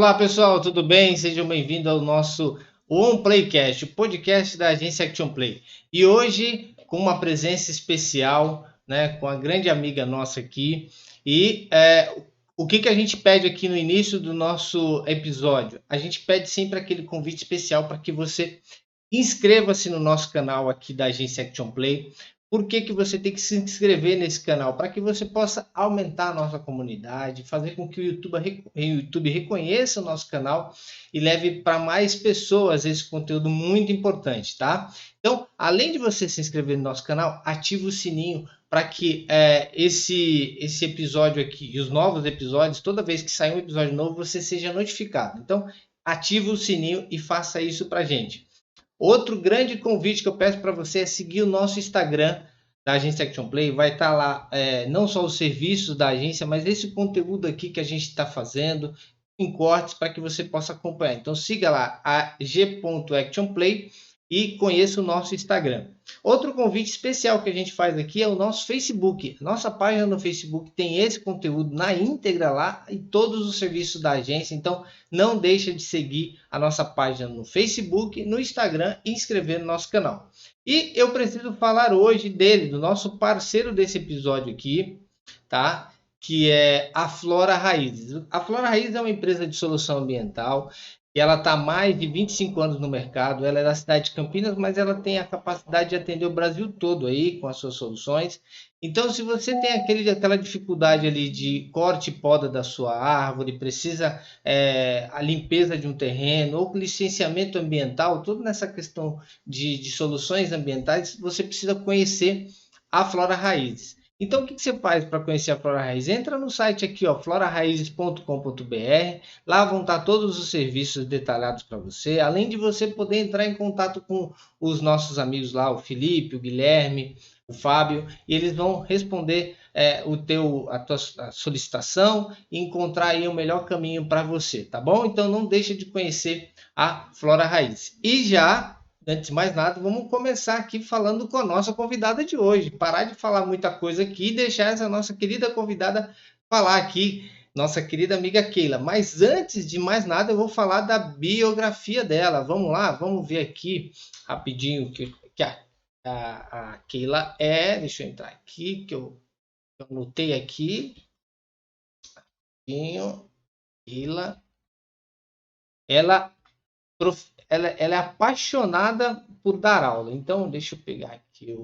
Olá, pessoal, tudo bem? Sejam bem-vindos ao nosso One Playcast, o podcast da agência Action Play. E hoje, com uma presença especial, né, com a grande amiga nossa aqui. E o que a gente pede aqui no início do nosso episódio? A gente pede sempre aquele convite especial para que você inscreva-se no nosso canal aqui da agência Action Play. Por que você tem que se inscrever nesse canal? Para que você possa aumentar a nossa comunidade, fazer com que o YouTube reconheça o nosso canal e leve para mais pessoas esse conteúdo muito importante, tá? Então, além de você se inscrever no nosso canal, ative o sininho para que esse episódio aqui e os novos episódios, toda vez que sair um episódio novo, você seja notificado. Então, ative o sininho e faça isso para a gente. Outro grande convite que eu peço para você é seguir o nosso Instagram da agência Action Play. Vai estar lá não só os serviços da agência, mas esse conteúdo aqui que a gente está fazendo em cortes para que você possa acompanhar. Então siga lá a g.actionplay e conheça o nosso Instagram. Outro convite especial que a gente faz aqui é o nosso Facebook. Nossa página no Facebook tem esse conteúdo na íntegra lá e todos os serviços da agência. Então não deixa de seguir a nossa página no Facebook, no Instagram e inscrever no nosso canal. E eu preciso falar hoje dele, do nosso parceiro desse episódio aqui, tá? Que é a Flora Raízes. A Flora Raízes é uma empresa de solução ambiental e ela está há mais de 25 anos no mercado. Ela é da cidade de Campinas, mas ela tem a capacidade de atender o Brasil todo aí com as suas soluções. Então, se você tem aquela dificuldade ali de corte e poda da sua árvore, precisa a limpeza de um terreno ou licenciamento ambiental, tudo nessa questão de soluções ambientais, você precisa conhecer a Flora Raízes. Então, o que você faz para conhecer a Flora Raiz? Entra no site aqui, ó, floraraízes.com.br. Lá vão estar todos os serviços detalhados para você, além de você poder entrar em contato com os nossos amigos lá, o Felipe, o Guilherme, o Fábio, e eles vão responder a tua solicitação e encontrar aí o melhor caminho para você, tá bom? Então, não deixa de conhecer a Flora Raiz. E já antes de mais nada, vamos começar aqui falando com a nossa convidada de hoje. Parar de falar muita coisa aqui e deixar essa nossa querida convidada falar aqui, nossa querida amiga Keila. Mas antes de mais nada, eu vou falar da biografia dela. Vamos lá, vamos ver aqui rapidinho que a Keila é. Deixa eu entrar aqui, que eu anotei aqui. Keila. Ela é apaixonada por dar aula. Então, deixa eu pegar aqui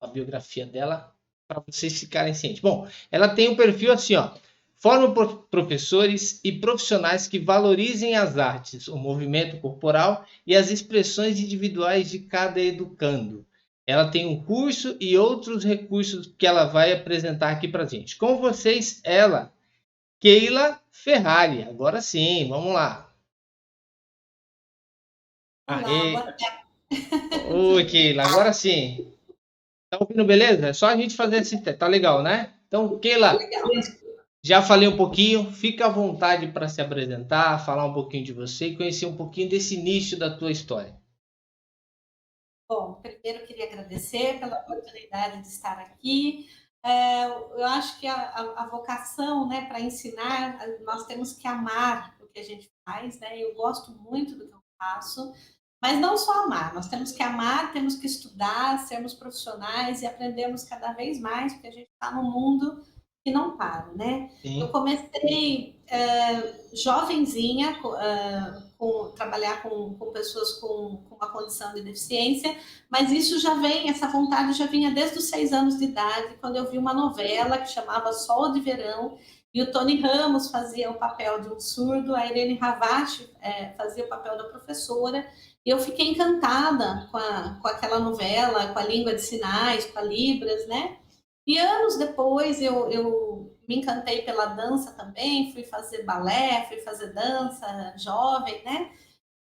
a biografia dela para vocês ficarem cientes. Bom, ela tem um perfil assim, ó. Forma professores e profissionais que valorizem as artes, o movimento corporal e as expressões individuais de cada educando. Ela tem um curso e outros recursos que ela vai apresentar aqui para a gente. Com vocês, ela, Keila Ferrari. Agora sim, vamos lá. Olá, Aê! boa tarde. Oi, Keila, agora sim. Tá ouvindo, beleza? É só a gente fazer esse. Tá legal, né? Então, Tá Keila, legal. já falei um pouquinho, fica à vontade para se apresentar, falar um pouquinho de você e conhecer um pouquinho desse início da tua história. Bom, primeiro eu queria agradecer pela oportunidade de estar aqui. Eu acho que a vocação, né, para ensinar, nós temos que amar o que a gente faz, né? Eu gosto muito do que eu faço, mas não só amar, nós temos que amar, temos que estudar, sermos profissionais e aprendermos cada vez mais, porque a gente está num mundo que não para, né? Eu Sim, comecei jovenzinha, trabalhar com pessoas com uma condição de deficiência, mas isso já vem, essa vontade já vinha desde os 6 anos de idade, quando eu vi uma novela que chamava Sol de Verão, e o Tony Ramos fazia o papel de um surdo, a Irene Ravache fazia o papel da professora, e eu fiquei encantada com aquela novela, com a língua de sinais, com a Libras, né? E anos depois eu me encantei pela dança também, fui fazer balé, fui fazer dança jovem, né?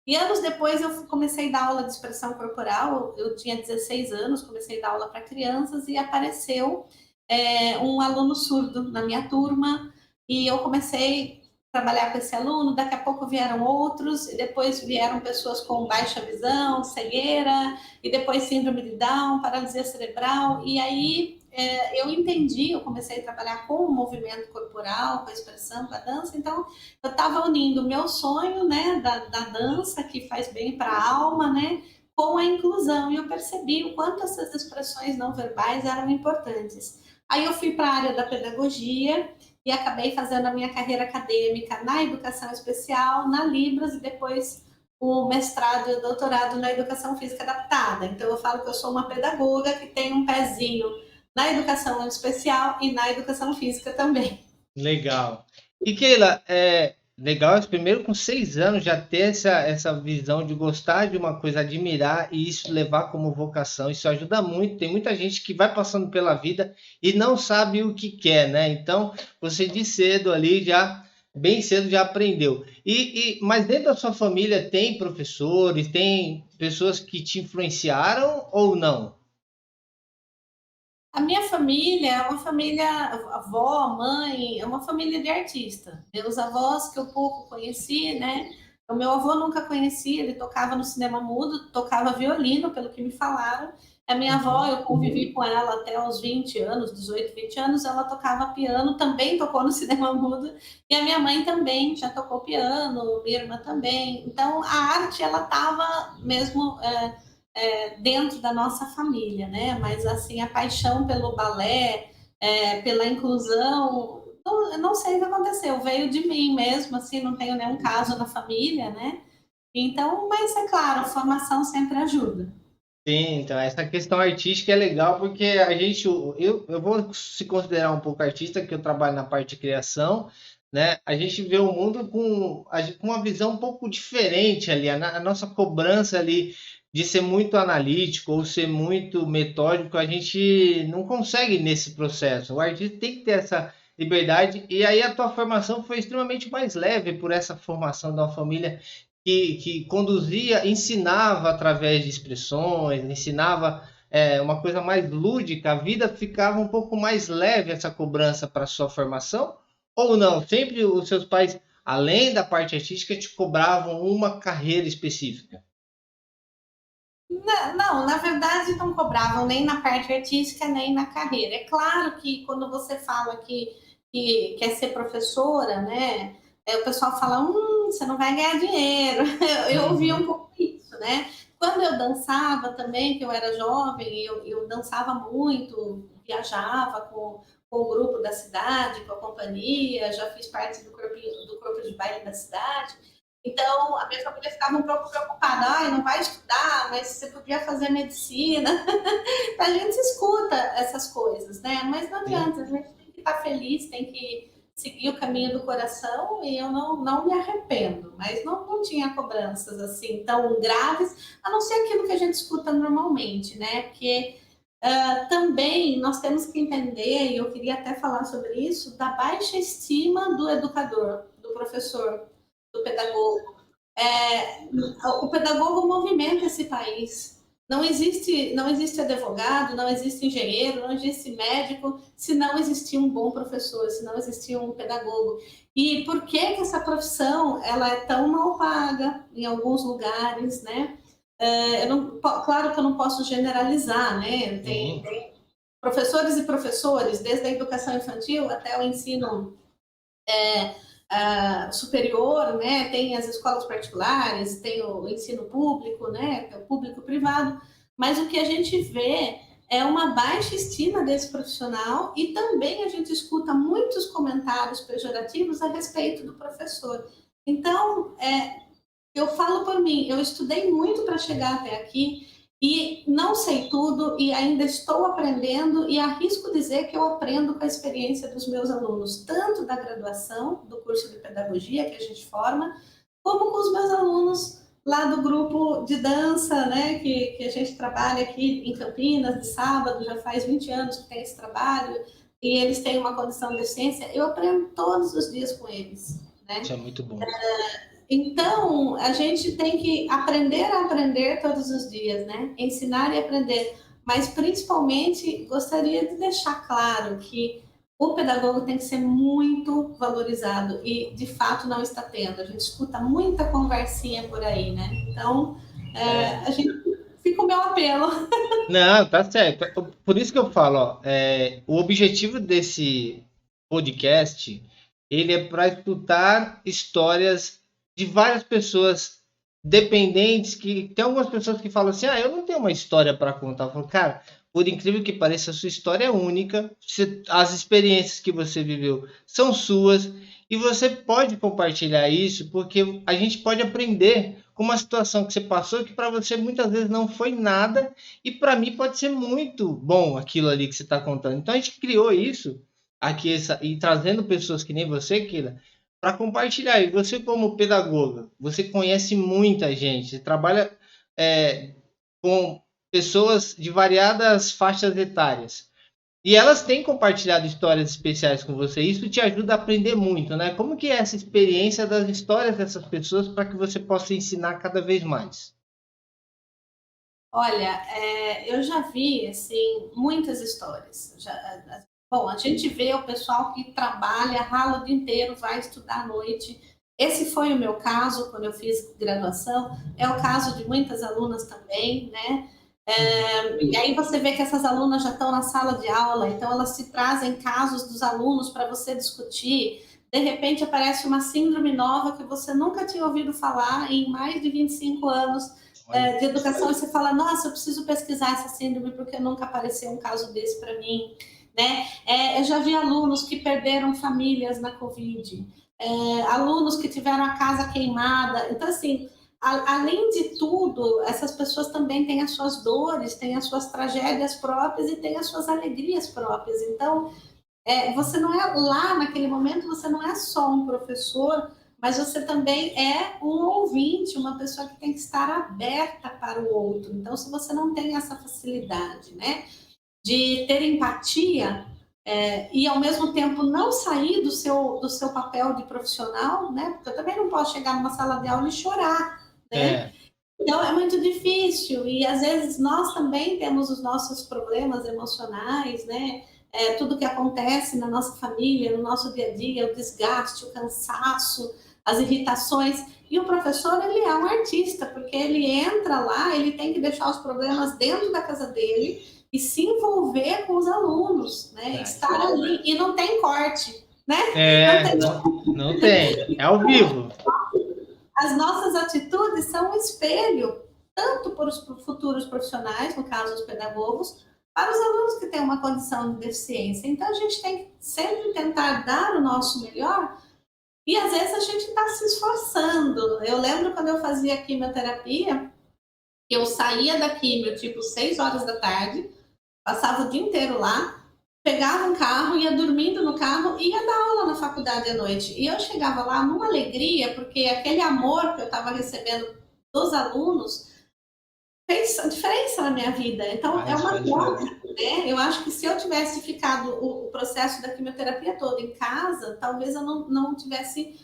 E anos depois eu comecei a dar aula de expressão corporal, eu tinha 16 anos, comecei a dar aula para crianças e apareceu um aluno surdo na minha turma e eu comecei trabalhar com esse aluno, daqui a pouco vieram outros, e depois vieram pessoas com baixa visão, cegueira, e depois síndrome de Down, paralisia cerebral, e aí eu entendi, eu comecei a trabalhar com o movimento corporal, com a expressão, com a dança, então eu estava unindo o meu sonho, né, da dança, que faz bem para a alma, né, com a inclusão, e eu percebi o quanto essas expressões não verbais eram importantes. Aí eu fui para a área da pedagogia, e acabei fazendo a minha carreira acadêmica na educação especial, na Libras, e depois o mestrado e o doutorado na educação física adaptada. Então, eu falo que eu sou uma pedagoga que tem um pezinho na educação especial e na educação física também. Legal. E Keila, legal, primeiro com 6 anos já ter essa visão de gostar de uma coisa, admirar e isso levar como vocação, isso ajuda muito. Tem muita gente que vai passando pela vida e não sabe o que quer, né? Então, você de cedo ali já, bem cedo já aprendeu. Mas dentro da sua família tem professores, tem pessoas que te influenciaram ou não? A minha família é uma família, avó, mãe, é uma família de artista. Meus avós que eu pouco conheci, né? O meu avô nunca conheci, ele tocava no cinema mudo, tocava violino, pelo que me falaram. A minha avó, eu convivi com ela até os 20 anos, 18, 20 anos, ela tocava piano, também tocou no cinema mudo, e a minha mãe também já tocou piano, minha irmã também. Então, a arte, ela estava mesmo dentro da nossa família, né? Mas assim, a paixão pelo balé, pela inclusão, não sei o que aconteceu, veio de mim mesmo, assim, não tenho nenhum caso na família, né? Então, mas é claro, a formação sempre ajuda. Sim, então essa questão artística é legal porque a gente, eu vou se considerar um pouco artista, que eu trabalho na parte de criação, né? A gente vê o mundo com uma visão um pouco diferente ali, a nossa cobrança ali de ser muito analítico ou ser muito metódico, a gente não consegue nesse processo. O artista tem que ter essa liberdade e aí a tua formação foi extremamente mais leve por essa formação da família que conduzia, ensinava através de expressões, ensinava uma coisa mais lúdica, a vida ficava um pouco mais leve essa cobrança para sua formação? Ou não? Sempre os seus pais, além da parte artística, te cobravam uma carreira específica? Não, na verdade não cobravam nem na parte artística, nem na carreira. É claro que quando você fala que quer ser professora, né? O pessoal fala, você não vai ganhar dinheiro. Eu ouvi um pouco isso, né? Quando eu dançava também, que eu era jovem, eu dançava muito, viajava com o grupo da cidade, com a companhia, já fiz parte do corpo de baile da cidade. Então, a minha família ficava um pouco preocupada. Ai, não vai estudar, mas você podia fazer medicina. A gente escuta essas coisas, né? Mas não Sim. adianta, a gente tem que estar feliz, tem que seguir o caminho do coração e eu não me arrependo. Mas não tinha cobranças assim tão graves, a não ser aquilo que a gente escuta normalmente, né? Porque também nós temos que entender, e eu queria até falar sobre isso, da baixa estima do educador, do professor, do pedagogo. O pedagogo movimenta esse país. Não existe advogado, não existe engenheiro, não existe médico, se não existir um bom professor, se não existir um pedagogo. E por que essa profissão ela é tão mal paga em alguns lugares, né? Claro que eu não posso generalizar, né? Tem professores e professores, desde a educação infantil até o ensino superior, né? Tem as escolas particulares, tem o ensino público, né? Que é o público-privado, mas o que a gente vê é uma baixa estima desse profissional e também a gente escuta muitos comentários pejorativos a respeito do professor. Então, eu falo por mim, eu estudei muito para chegar até aqui e não sei tudo e ainda estou aprendendo e arrisco dizer que eu aprendo com a experiência dos meus alunos, tanto da graduação, do curso de pedagogia que a gente forma, como com os meus alunos lá do grupo de dança, né, que a gente trabalha aqui em Campinas, de sábado, já faz 20 anos que tem esse trabalho, e eles têm uma condição de deficiência, eu aprendo todos os dias com eles, né? Isso é muito bom. Então, a gente tem que aprender a aprender todos os dias, né? Ensinar e aprender. Mas, principalmente, gostaria de deixar claro que o pedagogo tem que ser muito valorizado e, de fato, não está tendo. A gente escuta muita conversinha por aí, né? Então, a gente fica o meu apelo. Não, tá certo. Por isso que eu falo, ó, o objetivo desse podcast, ele é para escutar histórias de várias pessoas dependentes, que tem algumas pessoas que falam assim, eu não tenho uma história para contar. Eu falo, cara, por incrível que pareça, a sua história é única, as experiências que você viveu são suas, e você pode compartilhar isso, porque a gente pode aprender com uma situação que você passou que para você muitas vezes não foi nada, e para mim pode ser muito bom aquilo ali que você está contando. Então a gente criou isso aqui e trazendo pessoas que nem você, Kira, para compartilhar. E você, como pedagoga, você conhece muita gente, você trabalha com pessoas de variadas faixas etárias. E elas têm compartilhado histórias especiais com você. Isso te ajuda a aprender muito, né? Como que é essa experiência das histórias dessas pessoas para que você possa ensinar cada vez mais? Olha, eu já vi assim muitas histórias. Bom, a gente vê o pessoal que trabalha, rala o dia inteiro, vai estudar à noite. Esse foi o meu caso quando eu fiz graduação. É o caso de muitas alunas também, né? E aí você vê que essas alunas já estão na sala de aula, então elas se trazem casos dos alunos para você discutir. De repente aparece uma síndrome nova que você nunca tinha ouvido falar em mais de 25 anos de educação, e você fala, nossa, eu preciso pesquisar essa síndrome porque nunca apareceu um caso desse para mim, né? Eu já vi alunos que perderam famílias na Covid, alunos que tiveram a casa queimada. Então, assim, além de tudo, essas pessoas também têm as suas dores, têm as suas tragédias próprias e têm as suas alegrias próprias. Então, você não é lá naquele momento, você não é só um professor, mas você também é um ouvinte, uma pessoa que tem que estar aberta para o outro. Então, se você não tem essa facilidade, né, de ter empatia e ao mesmo tempo não sair do seu papel de profissional, né, porque eu também não posso chegar numa sala de aula e chorar, né? Então é muito difícil e às vezes nós também temos os nossos problemas emocionais, né? Tudo que acontece na nossa família, no nosso dia a dia, o desgaste, o cansaço, as irritações. E o professor, ele é um artista, porque ele entra lá, ele tem que deixar os problemas dentro da casa dele e se envolver com os alunos, né? Estar ali e não tem corte, né? Não tem. É ao vivo. As nossas atitudes são um espelho, tanto para os futuros profissionais, no caso os pedagogos, para os alunos que têm uma condição de deficiência. Então, a gente tem que sempre tentar dar o nosso melhor e, às vezes, a gente está se esforçando. Eu lembro quando eu fazia quimioterapia, que eu saía da quimio, tipo, 6 horas da tarde, passava o dia inteiro lá, pegava um carro, ia dormindo no carro e ia dar aula na faculdade à noite. E eu chegava lá numa alegria, porque aquele amor que eu estava recebendo dos alunos fez a diferença na minha vida. Então, é uma troca, né? Eu acho que se eu tivesse ficado o processo da quimioterapia todo em casa, talvez eu não tivesse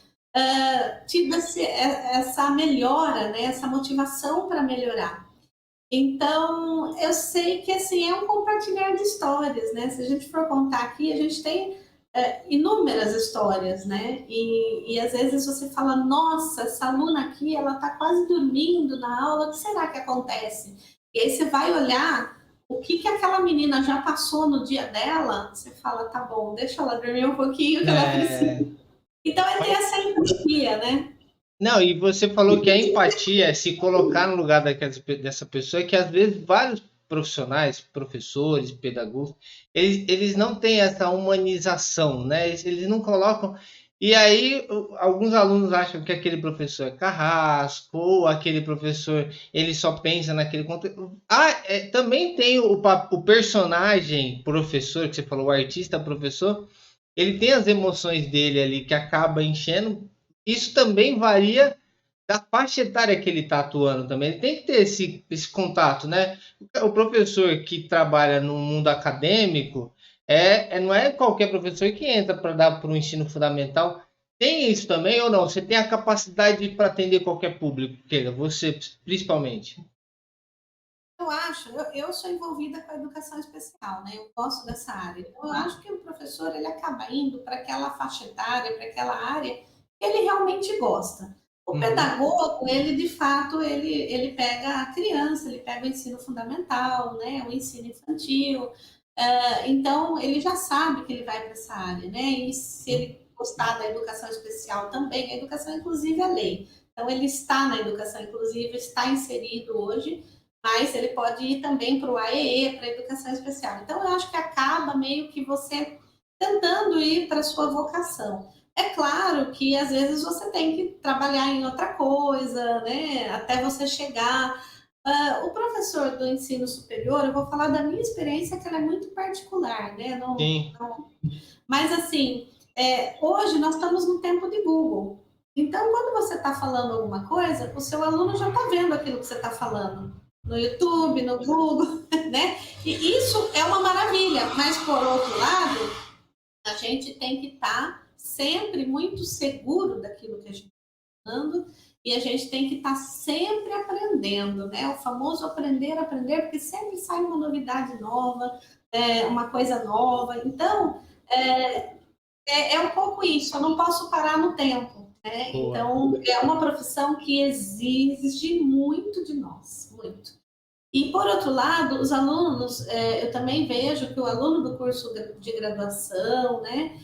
tido essa melhora, né? Essa motivação para melhorar. Então, eu sei que assim é um compartilhar de histórias, né? Se a gente for contar aqui, a gente tem inúmeras histórias, né? E às vezes você fala, nossa, essa aluna aqui, ela está quase dormindo na aula, o que será que acontece? E aí você vai olhar o que aquela menina já passou no dia dela, você fala, tá bom, deixa ela dormir um pouquinho que ela precisa. Então é ter essa empatia, né? Não, e você falou que a empatia é se colocar no lugar dessa pessoa, que às vezes vários profissionais, professores, pedagogos, eles não têm essa humanização, né? Eles não colocam. E aí, alguns alunos acham que aquele professor é carrasco, ou aquele professor ele só pensa naquele conteúdo. Também tem o personagem professor, que você falou, o artista professor, ele tem as emoções dele ali que acaba enchendo. Isso também varia da faixa etária que ele está atuando também. Ele tem que ter esse contato, né? O professor que trabalha no mundo acadêmico não é qualquer professor que entra para dar para o ensino fundamental. Tem isso também ou não? Você tem a capacidade para atender qualquer público, Keila, você principalmente. eu sou envolvida com a educação especial, né? Eu gosto dessa área. Então, eu acho que o professor ele acaba indo para aquela faixa etária, para aquela área que ele realmente gosta. O Uhum. pedagogo, ele de fato, ele pega a criança, ele pega o ensino fundamental, né? O ensino infantil. Então, ele já sabe que ele vai para essa área, né? E se ele gostar da educação especial também, a educação inclusive é lei. Então, ele está na educação inclusiva, está inserido hoje, mas ele pode ir também para o AEE, para a educação especial. Então, eu acho que acaba meio que você tentando ir para a sua vocação. É claro que às vezes você tem que trabalhar em outra coisa, né? Até você chegar. O professor do ensino superior, eu vou falar da minha experiência, que ela é muito particular, né? Sim, Mas assim, hoje nós estamos no tempo de Google. Então, quando você está falando alguma coisa, o seu aluno já está vendo aquilo que você está falando no YouTube, no Google, né? E isso é uma maravilha. Mas por outro lado, a gente tem que estar sempre muito seguro daquilo que a gente está falando e a gente tem que estar sempre aprendendo, né? O famoso aprender, porque sempre sai uma novidade nova, uma coisa nova. Então, é um pouco isso, eu não posso parar no tempo, né? boa. Então, é uma profissão que exige muito de nós, muito. E, por outro lado, os alunos, eu também vejo que o aluno do curso de graduação, né,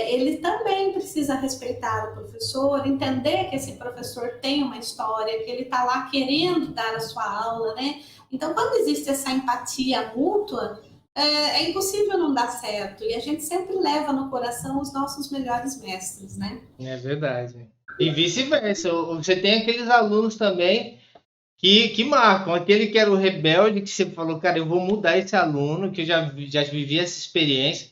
ele também precisa respeitar o professor, entender que esse professor tem uma história, que ele está lá querendo dar a sua aula, né? Então, quando existe essa empatia mútua, é impossível não dar certo. E a gente sempre leva no coração os nossos melhores mestres, né? É verdade. E vice-versa. Você tem aqueles alunos também que marcam. Aquele que era o rebelde, que você falou, cara, eu vou mudar esse aluno, que eu já vivi essa experiência.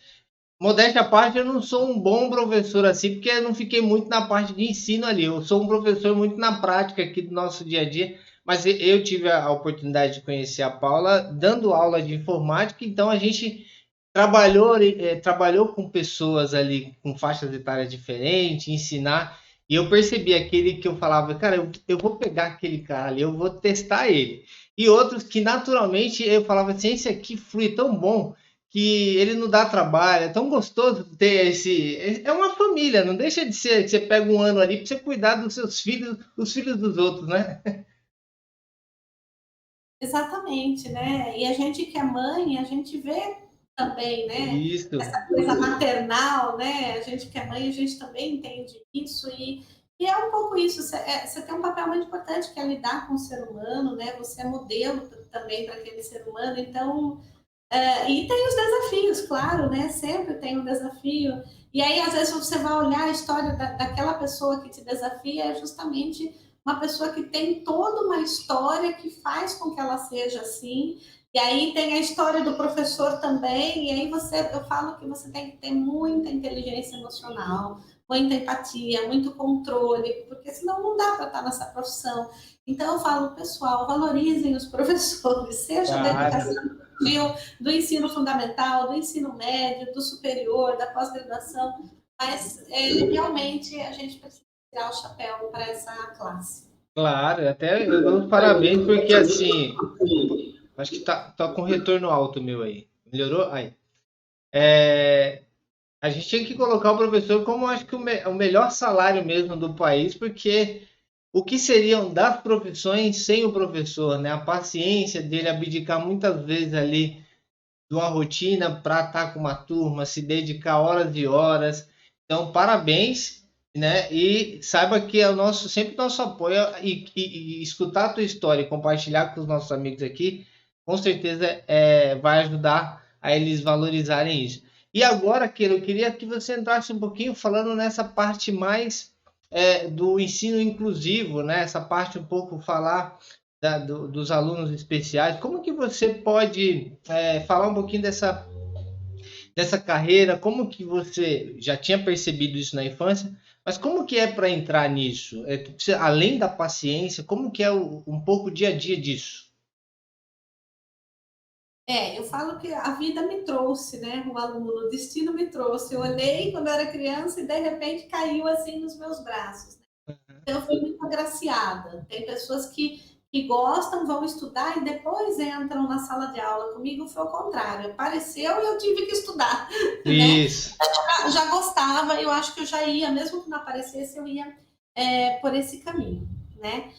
Modéstia à parte, eu não sou um bom professor assim, porque eu não fiquei muito na parte de ensino ali. Eu sou um professor muito na prática aqui do nosso dia a dia. Mas eu tive a oportunidade de conhecer a Paula dando aula de informática, então a gente trabalhou com pessoas ali com faixas etárias diferentes, ensinar. E eu percebi aquele que eu falava, cara, eu vou pegar aquele cara ali, eu vou testar ele. E outros que naturalmente eu falava assim, esse aqui flui tão bom que ele não dá trabalho, é tão gostoso ter esse. É uma família, não deixa de ser que você pega um ano ali para você cuidar dos seus filhos, dos filhos dos outros, né? Exatamente, né? E a gente que é mãe, a gente vê também, né? Isso, Essa coisa maternal, né? A gente que é mãe, a gente também entende isso e é um pouco isso. Você tem um papel muito importante que é lidar com o ser humano, né? Você é modelo também para aquele ser humano, então e tem os desafios, claro, né? Sempre tem um desafio. E aí, às vezes, você vai olhar a história daquela pessoa que te desafia, é justamente uma pessoa que tem toda uma história que faz com que ela seja assim. E aí tem a história do professor também, e aí eu falo que você tem que ter muita inteligência emocional, muita empatia, muito controle, porque senão não dá para estar nessa profissão. Então eu falo, pessoal, valorizem os professores, seja da claro. educação do ensino fundamental, do ensino médio, do superior, da pós-graduação, mas realmente a gente precisa tirar o chapéu para essa classe. Claro, até eu dou os parabéns porque assim, opa, acho que tá com retorno alto meu aí. Melhorou? Aí. É, a gente tinha que colocar o professor como acho que o melhor salário mesmo do país, porque o que seriam das profissões sem o professor, né? A paciência dele abdicar muitas vezes ali de uma rotina para estar com uma turma, se dedicar horas e horas. Então, parabéns, né? E saiba que é o nosso sempre nosso apoio e escutar a tua história e compartilhar com os nossos amigos aqui, com certeza vai ajudar a eles valorizarem isso. E agora, Keila, eu queria que você entrasse um pouquinho falando nessa parte mais do ensino inclusivo, né? Essa parte um pouco falar dos alunos especiais. Como que você pode falar um pouquinho dessa carreira? Como que você já tinha percebido isso na infância? Mas como que é para entrar nisso? Além da paciência, como que é um pouco o dia a dia disso? Eu falo que a vida me trouxe, né? O aluno, o destino me trouxe. Eu olhei quando eu era criança e de repente caiu assim nos meus braços. Então, eu fui muito agraciada. Tem pessoas que que gostam, vão estudar e depois entram na sala de aula. Comigo foi o contrário, apareceu e eu tive que estudar, né? Isso. Eu já gostava, eu acho que eu já ia, mesmo que não aparecesse, eu ia por esse caminho, né?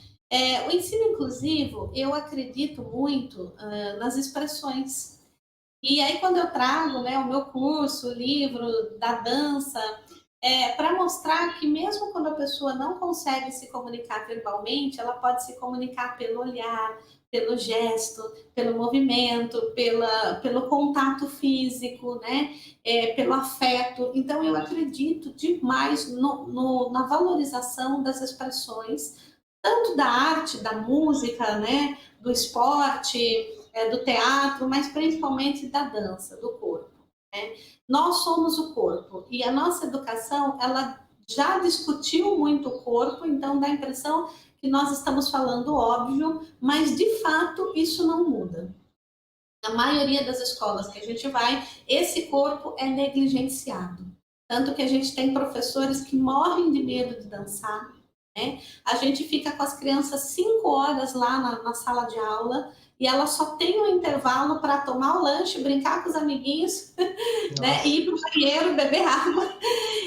O ensino inclusivo, eu acredito muito nas expressões. E aí, quando eu trago, né, o meu curso, o livro da dança, para mostrar que mesmo quando a pessoa não consegue se comunicar verbalmente, ela pode se comunicar pelo olhar, pelo gesto, pelo movimento, pelo contato físico, né? Pelo afeto. Então, eu acredito demais na valorização das expressões, tanto da arte, da música, né? Do esporte, do teatro, mas principalmente da dança, do corpo. Né? Nós somos o corpo e a nossa educação, ela já discutiu muito o corpo, então dá a impressão que nós estamos falando óbvio, mas de fato isso não muda. Na maioria das escolas que a gente vai, esse corpo é negligenciado. Tanto que a gente tem professores que morrem de medo de dançar, né? A gente fica com as crianças 5 horas lá na sala de aula e ela só tem um intervalo para tomar o lanche, brincar com os amiguinhos, né? Ir para o banheiro, beber água.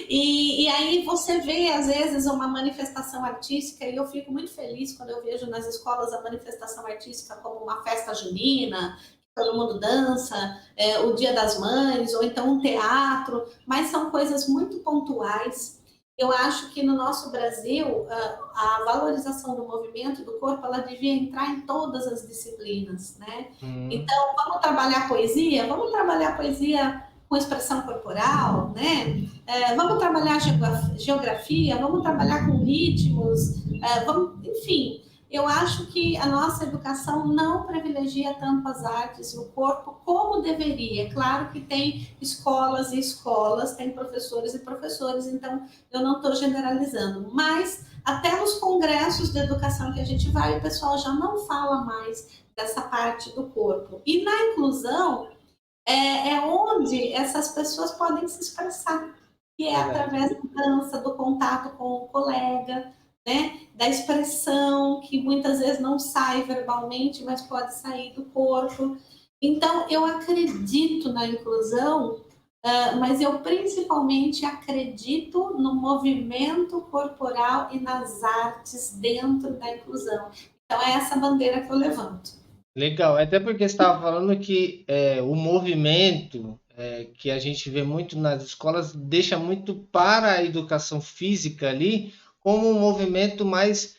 E aí você vê, às vezes, uma manifestação artística, e eu fico muito feliz quando eu vejo nas escolas a manifestação artística como uma festa junina, todo mundo dança, o Dia das Mães, ou então um teatro, mas são coisas muito pontuais. Eu acho que no nosso Brasil, a valorização do movimento do corpo, ela devia entrar em todas as disciplinas, né? Então, vamos trabalhar poesia? Vamos trabalhar poesia com expressão corporal, né? Vamos trabalhar geografia, vamos trabalhar com ritmos, enfim. Eu acho que a nossa educação não privilegia tanto as artes e o corpo como deveria. Claro que tem escolas e escolas, tem professores e professores, então eu não estou generalizando. Mas até nos congressos de educação que a gente vai, o pessoal já não fala mais dessa parte do corpo. E na inclusão, onde essas pessoas podem se expressar, que é através da dança, do contato com o colega, né? Da expressão, que muitas vezes não sai verbalmente, mas pode sair do corpo. Então, eu acredito na inclusão, mas eu principalmente acredito no movimento corporal e nas artes dentro da inclusão. Então, é essa bandeira que eu levanto. Legal, até porque você estava falando que o movimento que a gente vê muito nas escolas deixa muito para a educação física ali como um movimento mais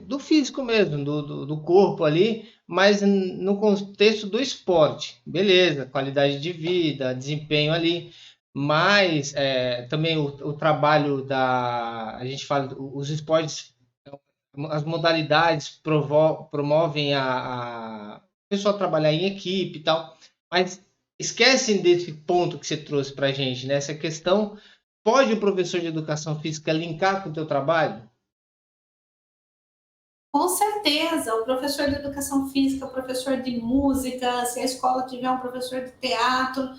do físico mesmo, do corpo ali, mas no contexto do esporte. Beleza, qualidade de vida, desempenho ali, mas também o trabalho a gente fala, os esportes, as modalidades promovem a pessoa trabalhar em equipe e tal, mas esquecem desse ponto que você trouxe para a gente, né? Essa questão, pode o professor de educação física linkar com o teu trabalho? Com certeza, o professor de educação física, o professor de música, se a escola tiver um professor de teatro,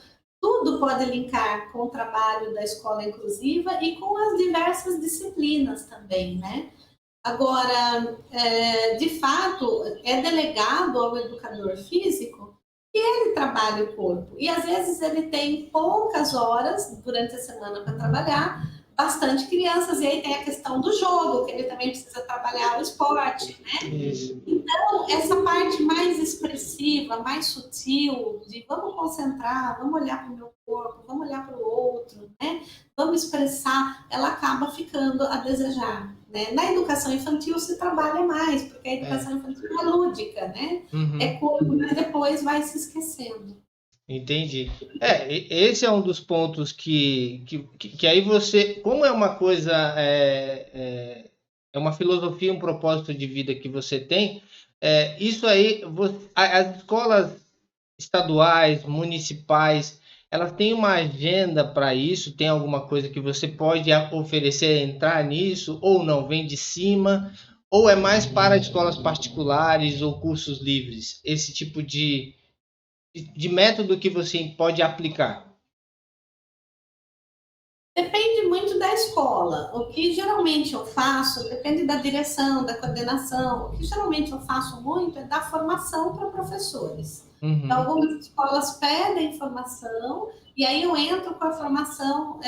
tudo pode linkar com o trabalho da escola inclusiva e com as diversas disciplinas também, né? Agora, de fato, é delegado ao educador físico que ele trabalhe o corpo. E às vezes ele tem poucas horas durante a semana para trabalhar, bastante crianças, e aí tem a questão do jogo, que ele também precisa trabalhar o esporte, né? Isso. Então, essa parte mais expressiva, mais sutil, de vamos concentrar, vamos olhar para o meu corpo, vamos olhar para o outro, né? Vamos expressar, ela acaba ficando a desejar. Né? Na educação infantil se trabalha mais, porque a educação infantil é lúdica, né? Uhum. É corpo, mas depois vai se esquecendo. Entendi. Esse é um dos pontos que aí você, como é uma coisa, é uma filosofia, um propósito de vida que você tem, isso aí, as escolas estaduais, municipais, elas têm uma agenda para isso? Tem alguma coisa que você pode oferecer, entrar nisso, ou não, vem de cima, ou é mais para escolas particulares ou cursos livres? Esse tipo de método que você pode aplicar? Depende muito da da escola, o que geralmente eu faço, depende da direção, da coordenação, o que geralmente eu faço muito é dar formação para professores. Então, algumas escolas pedem formação, e aí eu entro com a formação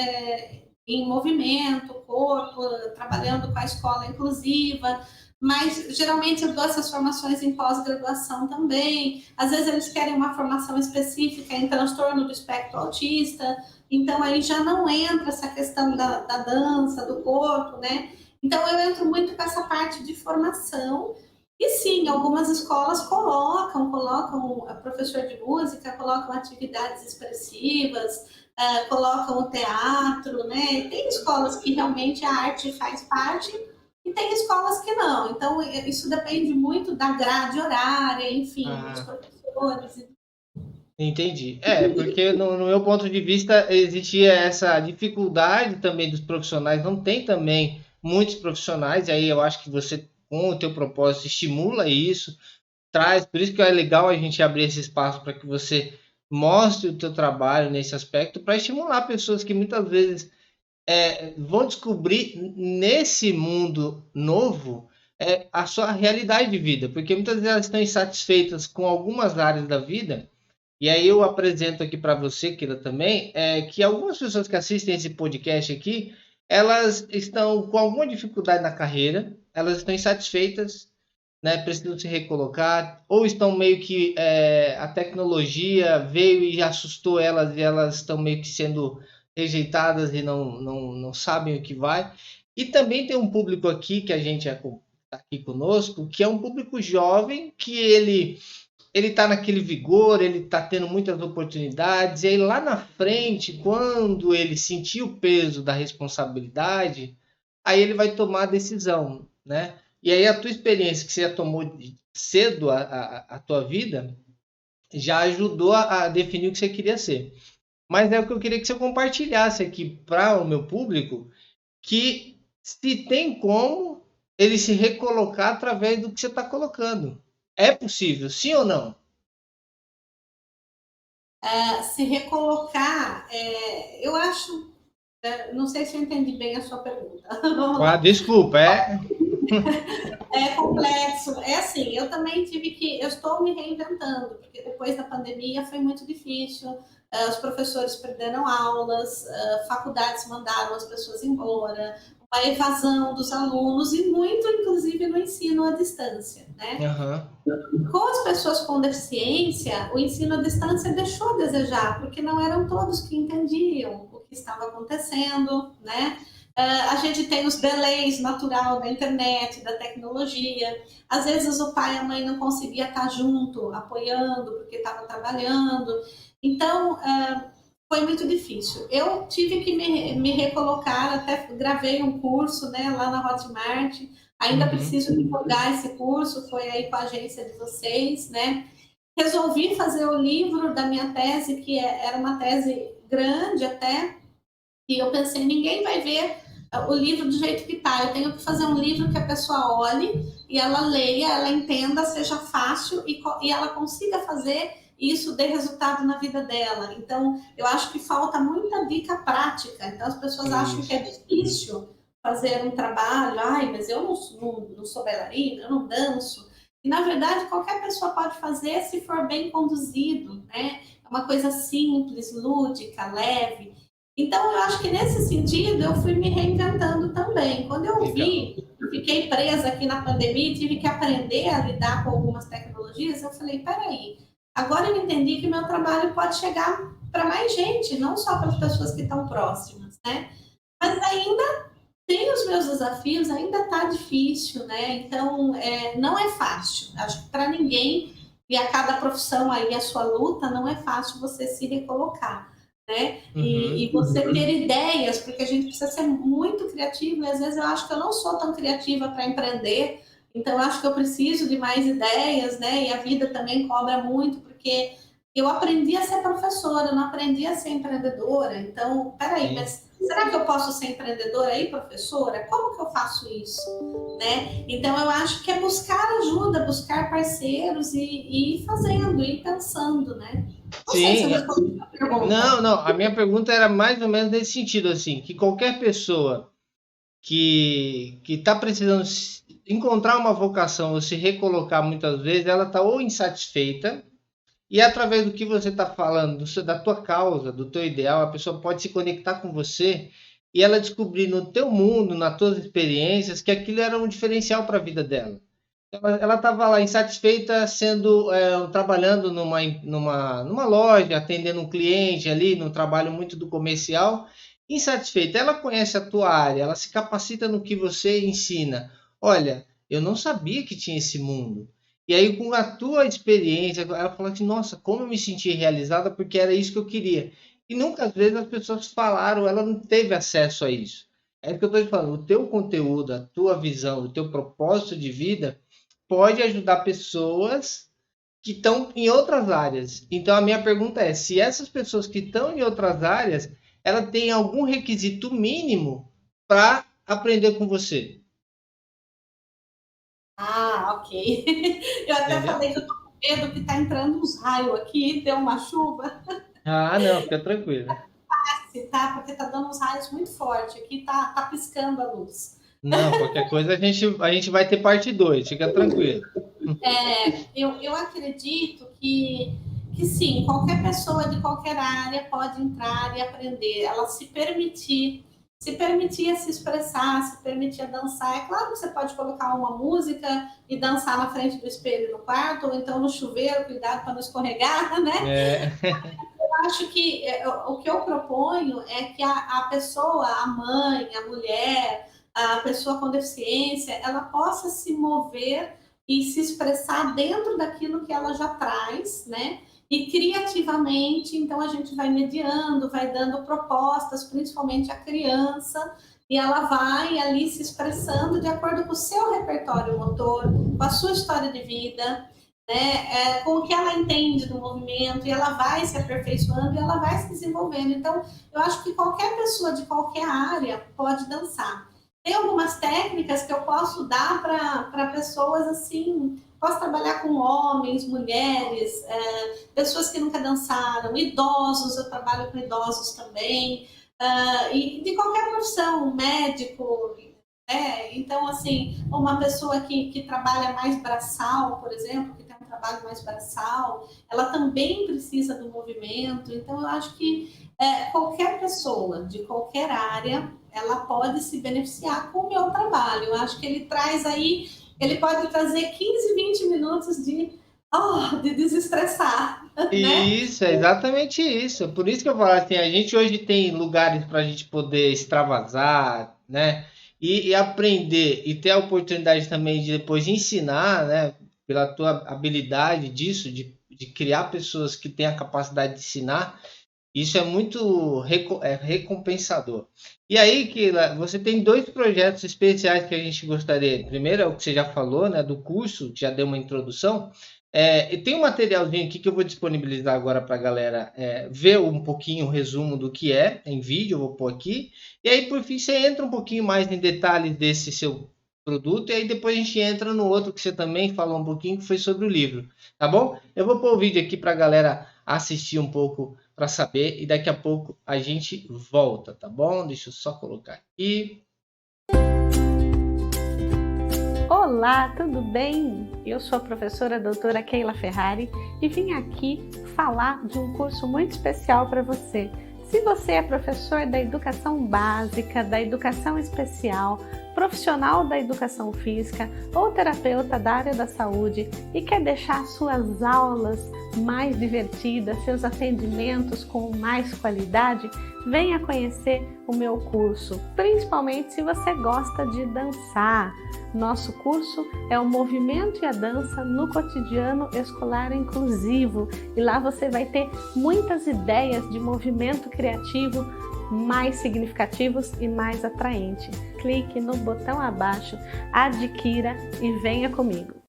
em movimento, corpo, trabalhando com a escola inclusiva, mas geralmente eu dou essas formações em pós-graduação também. Às vezes eles querem uma formação específica em transtorno do espectro autista, então aí já não entra essa questão da dança, do corpo, né? Então eu entro muito com essa parte de formação. E sim, algumas escolas colocam professor de música, colocam atividades expressivas, colocam o teatro, né? Tem escolas que realmente a arte faz parte e tem escolas que não. Então, isso depende muito da grade horária, enfim, dos professores. Entendi. Porque no meu ponto de vista existia essa dificuldade também dos profissionais, não tem também muitos profissionais, e aí eu acho que você, com o teu propósito, estimula isso, traz, por isso que é legal a gente abrir esse espaço para que você mostre o teu trabalho nesse aspecto, para estimular pessoas que muitas vezes vão descobrir nesse mundo novo a sua realidade de vida, porque muitas vezes elas estão insatisfeitas com algumas áreas da vida. E aí eu apresento aqui para você, Kira, também, que algumas pessoas que assistem esse podcast aqui, elas estão com alguma dificuldade na carreira, elas estão insatisfeitas, né, precisam se recolocar, ou estão meio que a tecnologia veio e assustou elas e elas estão meio que sendo rejeitadas e não sabem o que vai. E também tem um público aqui que a gente está aqui conosco, que é um público jovem, que ele está naquele vigor, ele está tendo muitas oportunidades, e aí lá na frente, quando ele sentir o peso da responsabilidade, aí ele vai tomar a decisão, né? E aí a tua experiência que você já tomou cedo a tua vida, já ajudou a definir o que você queria ser. Mas é o que eu queria que você compartilhasse aqui para o meu público, que se tem como ele se recolocar através do que você está colocando. É possível, sim ou não? Se recolocar, eu acho, não sei se eu entendi bem a sua pergunta. Desculpa, É complexo. É assim, eu também eu estou me reinventando, porque depois da pandemia foi muito difícil. Os professores perderam aulas, faculdades mandaram as pessoas embora, uma evasão dos alunos e muito, inclusive, no ensino à distância, né? Com as pessoas com deficiência, o ensino à distância deixou a desejar, porque não eram todos que entendiam o que estava acontecendo, né? A gente tem os delays natural da internet, da tecnologia. Às vezes o pai e a mãe não conseguiam estar junto, apoiando, porque estavam trabalhando. Então, foi muito difícil. Eu tive que me recolocar, até gravei um curso, né, lá na Hotmart. Ainda preciso divulgar esse curso, foi aí com a agência de vocês, né? Resolvi fazer o livro da minha tese, que era uma tese grande até, e eu pensei, ninguém vai ver o livro do jeito que está. Eu tenho que fazer um livro que a pessoa olhe e ela leia, ela entenda, seja fácil e ela consiga fazer e isso dê resultado na vida dela. Então, eu acho que falta muita dica prática. Então, as pessoas acham que é difícil fazer um trabalho. Ai, mas eu não sou bailarina, eu não danço. E, na verdade, qualquer pessoa pode fazer se for bem conduzido, né? É uma coisa simples, lúdica, leve. Então, eu acho que nesse sentido, eu fui me reinventando também. Quando eu fiquei presa aqui na pandemia, tive que aprender a lidar com algumas tecnologias, eu falei, peraí, agora eu entendi que meu trabalho pode chegar para mais gente, não só para as pessoas que estão próximas, né? Mas ainda tem os meus desafios, ainda está difícil, né? Então, não é fácil. Acho que para ninguém, e a cada profissão aí, a sua luta, não é fácil você se recolocar. Né? E você ter ideias, porque a gente precisa ser muito criativo, e às vezes eu acho que eu não sou tão criativa para empreender, então eu acho que eu preciso de mais ideias, né? E a vida também cobra muito, porque eu aprendi a ser professora, eu não aprendi a ser empreendedora. Então, peraí, mas será que eu posso ser empreendedora e professora? Como que eu faço isso? Né? Então, eu acho que é buscar ajuda, buscar parceiros e ir fazendo, ir pensando, né? Não sei se eu respondi a pergunta. Não, a minha pergunta era mais ou menos nesse sentido, assim, que qualquer pessoa que está precisando encontrar uma vocação ou se recolocar muitas vezes, ela está ou insatisfeita, e através do que você está falando, da tua causa, do teu ideal, a pessoa pode se conectar com você e ela descobrir no teu mundo, nas tuas experiências, que aquilo era um diferencial para a vida dela. Ela estava lá insatisfeita sendo trabalhando numa loja, atendendo um cliente ali, num trabalho muito do comercial, insatisfeita. Ela conhece a tua área, ela se capacita no que você ensina. Olha, eu não sabia que tinha esse mundo. E aí, com a tua experiência, ela fala assim, nossa, como eu me senti realizada, porque era isso que eu queria. E nunca, às vezes, as pessoas falaram, ela não teve acesso a isso. É o que eu estou te falando, o teu conteúdo, a tua visão, o teu propósito de vida pode ajudar pessoas que estão em outras áreas. Então, a minha pergunta é, se essas pessoas que estão em outras áreas, ela tem algum requisito mínimo para aprender com você. Ah, ok. Eu até Entendeu? falei que eu tô com medo que tá entrando uns raios aqui, deu uma chuva. Ah, não, fica tranquilo. Se tá, porque tá dando uns raios muito forte aqui, tá piscando a luz. Não, qualquer coisa a gente vai ter parte 2, fica tranquilo. Eu acredito que sim, qualquer pessoa de qualquer área pode entrar e aprender, ela se permitir a se expressar, se permitir a dançar. É claro que você pode colocar uma música e dançar na frente do espelho no quarto, ou então no chuveiro, cuidado para não escorregar, né? É, Eu acho que o que eu proponho é que a pessoa, a mãe, a mulher, a pessoa com deficiência, ela possa se mover e se expressar dentro daquilo que ela já traz, né? E criativamente, então a gente vai mediando, vai dando propostas, principalmente a criança, e ela vai ali se expressando de acordo com o seu repertório motor, com a sua história de vida, né? Com o que ela entende do movimento, e ela vai se aperfeiçoando e ela vai se desenvolvendo. Então, eu acho que qualquer pessoa de qualquer área pode dançar. Tem algumas técnicas que eu posso dar para pessoas assim. Posso trabalhar com homens, mulheres, pessoas que nunca dançaram, idosos, eu trabalho com idosos também, e de qualquer profissão, médico, então, assim, uma pessoa que trabalha mais braçal, por exemplo, que tem um trabalho mais braçal, ela também precisa do movimento. Então, eu acho que qualquer pessoa de qualquer área, ela pode se beneficiar com o meu trabalho. Eu acho que ele traz aí, ele pode trazer 15, 20 minutos de desestressar, né? isso, é exatamente isso. Por isso que eu falo assim, a gente hoje tem lugares para a gente poder extravasar, né? E aprender e ter a oportunidade também de depois ensinar, né? Pela tua habilidade disso, de criar pessoas que têm a capacidade de ensinar. Isso é muito recompensador. E aí, Keila, você tem 2 projetos especiais que a gente gostaria. Primeiro é o que você já falou, né, do curso, que já deu uma introdução. E tem um materialzinho aqui que eu vou disponibilizar agora para a galera ver um pouquinho o resumo do que é, em vídeo, eu vou pôr aqui. E aí, por fim, você entra um pouquinho mais em detalhes desse seu produto, e aí depois a gente entra no outro que você também falou um pouquinho, que foi sobre o livro, tá bom? Eu vou pôr o vídeo aqui para a galera assistir um pouco para saber, e daqui a pouco a gente volta, tá bom? Deixa eu só colocar aqui. Olá, tudo bem? Eu sou a professora doutora Keila Ferrari e vim aqui falar de um curso muito especial para você. Se você é professor da educação básica, da educação especial, profissional da educação física ou terapeuta da área da saúde e quer deixar suas aulas mais divertidas, seus atendimentos com mais qualidade, venha conhecer o meu curso, principalmente se você gosta de dançar. Nosso curso é o Movimento e a Dança no Cotidiano Escolar Inclusivo, e lá você vai ter muitas ideias de movimento criativo mais significativos e mais atraentes. Clique no botão abaixo, adquira e venha comigo.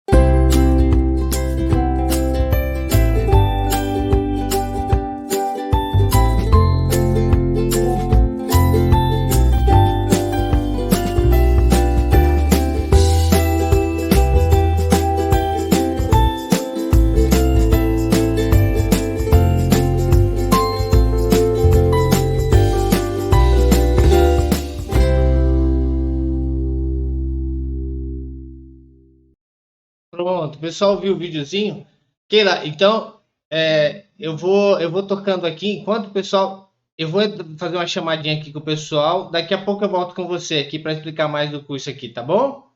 pessoal viu o videozinho? Keila, então, eu vou tocando aqui, enquanto o pessoal... Eu vou fazer uma chamadinha aqui com o pessoal, daqui a pouco eu volto com você aqui para explicar mais do curso aqui, tá bom?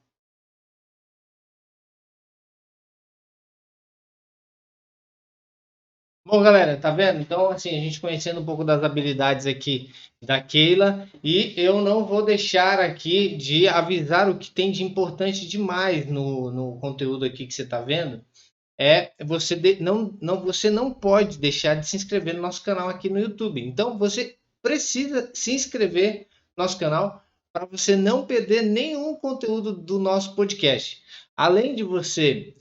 Bom, galera, tá vendo? Então, assim, a gente conhecendo um pouco das habilidades aqui da Keila, e eu não vou deixar aqui de avisar o que tem de importante demais no conteúdo aqui que você está vendo. Você não pode deixar de se inscrever no nosso canal aqui no YouTube. Então, você precisa se inscrever no nosso canal para você não perder nenhum conteúdo do nosso podcast. Além de você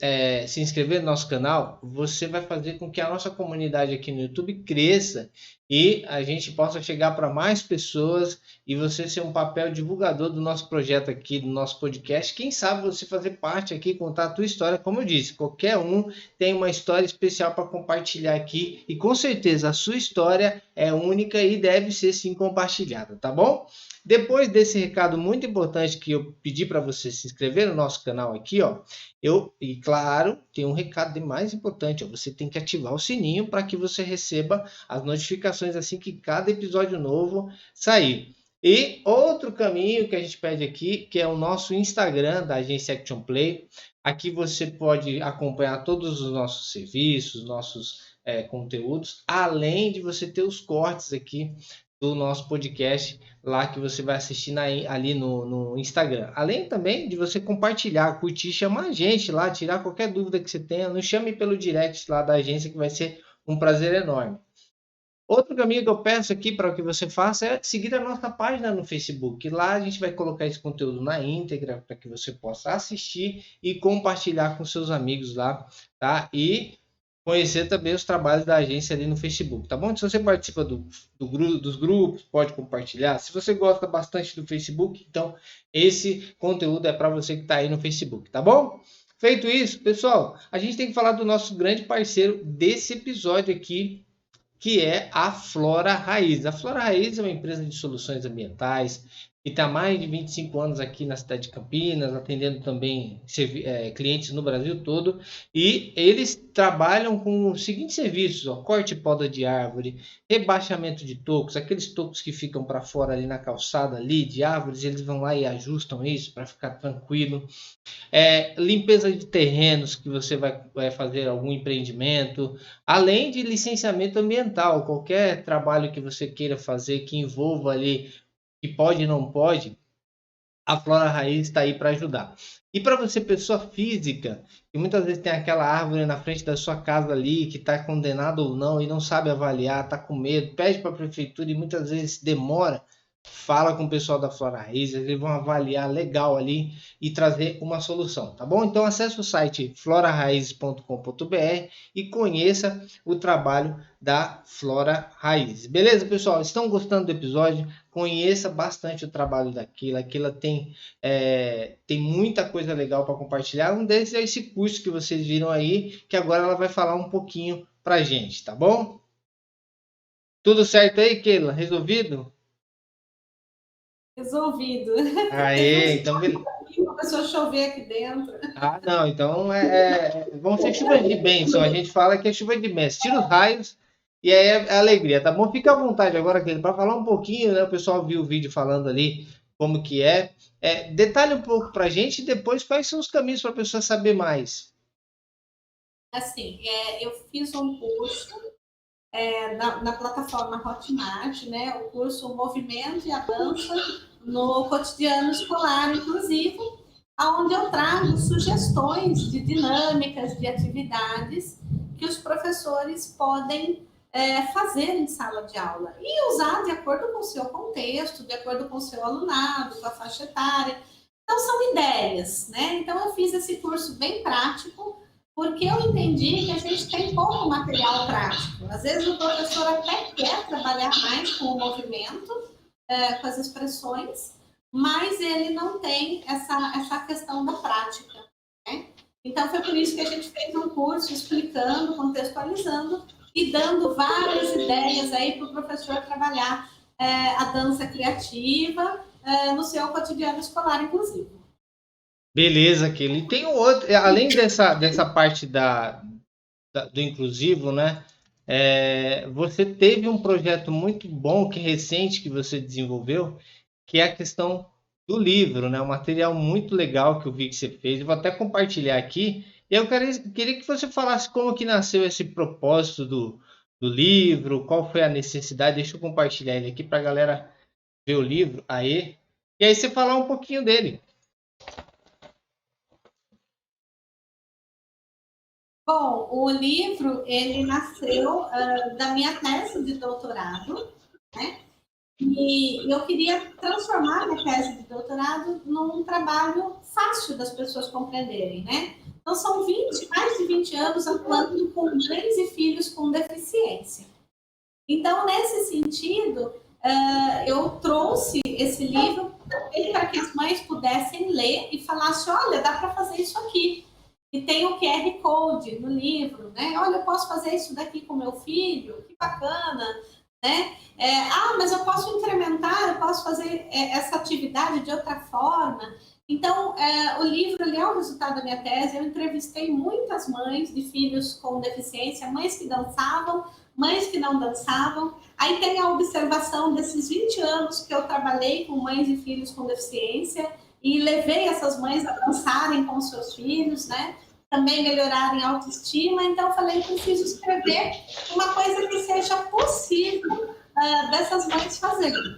se inscrever no nosso canal, você vai fazer com que a nossa comunidade aqui no YouTube cresça e a gente possa chegar para mais pessoas e você ser um papel divulgador do nosso projeto aqui, do nosso podcast. Quem sabe você fazer parte aqui, contar a tua história. Como eu disse, qualquer um tem uma história especial para compartilhar aqui e com certeza a sua história é única e deve ser sim compartilhada, tá bom? Depois desse recado muito importante que eu pedi para você se inscrever no nosso canal aqui, ó, e claro, tem um recado mais importante, ó, você tem que ativar o sininho para que você receba as notificações assim que cada episódio novo sair. E outro caminho que a gente pede aqui, que é o nosso Instagram da Agência Action Play. Aqui você pode acompanhar todos os nossos serviços, nossos conteúdos, além de você ter os cortes aqui do nosso podcast lá que você vai assistir ali no Instagram. Além também de você compartilhar, curtir, chamar a gente lá, tirar qualquer dúvida que você tenha, nos chame pelo direct lá da agência que vai ser um prazer enorme. Outro caminho que eu peço aqui para que você faça é seguir a nossa página no Facebook. Lá a gente vai colocar esse conteúdo na íntegra para que você possa assistir e compartilhar com seus amigos lá, tá? E conhecer também os trabalhos da agência ali no Facebook, tá bom? Se você participa dos grupos, pode compartilhar. Se você gosta bastante do Facebook, então esse conteúdo é para você que está aí no Facebook, tá bom? Feito isso, pessoal, a gente tem que falar do nosso grande parceiro desse episódio aqui, que é a Flora Raiz. A Flora Raiz é uma empresa de soluções ambientais que está há mais de 25 anos aqui na cidade de Campinas, atendendo também clientes no Brasil todo. E eles trabalham com os seguintes serviços: corte e poda de árvore, rebaixamento de tocos, aqueles tocos que ficam para fora ali na calçada ali de árvores, eles vão lá e ajustam isso para ficar tranquilo. Limpeza de terrenos que você vai fazer algum empreendimento, além de licenciamento ambiental, qualquer trabalho que você queira fazer que envolva ali, que pode e não pode, a Flora Raiz está aí para ajudar. E para você, pessoa física, que muitas vezes tem aquela árvore na frente da sua casa ali, que está condenada ou não, e não sabe avaliar, está com medo, pede para a prefeitura e muitas vezes demora, fala com o pessoal da Flora Raiz, eles vão avaliar legal ali e trazer uma solução, tá bom? Então acesse o site floraraiz.com.br e conheça o trabalho da Flora Raiz. Beleza, pessoal? Estão gostando do episódio? Conheça bastante o trabalho daquilo. Aquilo tem muita coisa legal para compartilhar. Um desses é esse curso que vocês viram aí, que agora ela vai falar um pouquinho para a gente, tá bom? Tudo certo aí, Keila? Resolvido? Resolvido. Aê, então começou a chover aqui dentro. Ah, não, então vão ser chuvas de bênção. A gente fala que é chuva de bênção. Tira os raios e aí é alegria, tá bom? Fica à vontade agora, para falar um pouquinho, né? O pessoal viu o vídeo falando ali como que é. Detalhe um pouco pra gente e depois quais são os caminhos para a pessoa saber mais. Assim, eu fiz um curso na plataforma Hotmart, né? O curso O Movimento e a Dança no Cotidiano Escolar Inclusivo, onde eu trago sugestões de dinâmicas, de atividades que os professores podem fazer em sala de aula e usar de acordo com o seu contexto, de acordo com o seu alunado, com a faixa etária. Então, são ideias, né? Então, eu fiz esse curso bem prático, porque eu entendi que a gente tem pouco material prático. Às vezes o professor até quer trabalhar mais com o movimento, com as expressões, mas ele não tem essa questão da prática, né? Então foi por isso que a gente fez um curso explicando, contextualizando e dando várias ideias aí para o professor trabalhar a dança criativa no seu cotidiano escolar inclusivo. Beleza, Keila. E tem um outro, além dessa parte do inclusivo, né? Você teve um projeto muito bom, que recente, que você desenvolveu, que é a questão do livro, né? Um material muito legal que eu vi que você fez. Eu vou até compartilhar aqui. E eu queria que você falasse como que nasceu esse propósito do livro, qual foi a necessidade. Deixa eu compartilhar ele aqui para a galera ver o livro. Aí. E aí você falar um pouquinho dele. Bom, o livro, ele nasceu da minha tese de doutorado, né? E eu queria transformar a minha tese de doutorado num trabalho fácil das pessoas compreenderem, né? Então, são mais de 20 anos atuando com mães e filhos com deficiência. Então, nesse sentido, eu trouxe esse livro para que as mães pudessem ler e falassem, olha, dá para fazer isso aqui. E tem o QR Code no livro, né? Olha, eu posso fazer isso daqui com meu filho, que bacana, né? Mas eu posso incrementar, eu posso fazer essa atividade de outra forma. Então, o livro ele é o resultado da minha tese. Eu entrevistei muitas mães de filhos com deficiência, mães que dançavam, mães que não dançavam. Aí tem a observação desses 20 anos que eu trabalhei com mães e filhos com deficiência e levei essas mães a dançarem com seus filhos, né? Também melhorarem a autoestima. Então, eu falei, preciso escrever uma coisa que seja possível dessas mães fazerem,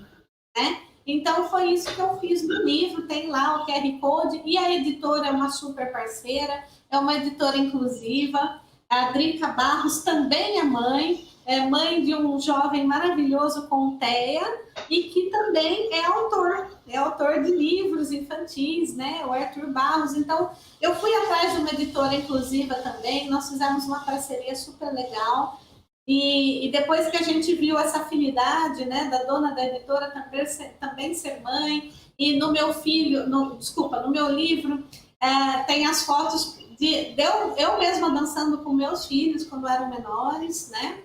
né? Então, foi isso que eu fiz no livro. Tem lá o QR Code e a editora é uma super parceira, é uma editora inclusiva. A Drica Barros também é mãe de um jovem maravilhoso com TEA e que também é autor de livros infantis, né? O Arthur Barros. Então, eu fui atrás de uma editora inclusiva também, nós fizemos uma parceria super legal. E depois que a gente viu essa afinidade, né, da dona da editora também ser mãe, e no meu no meu livro, tem as fotos de eu mesma dançando com meus filhos quando eram menores, né?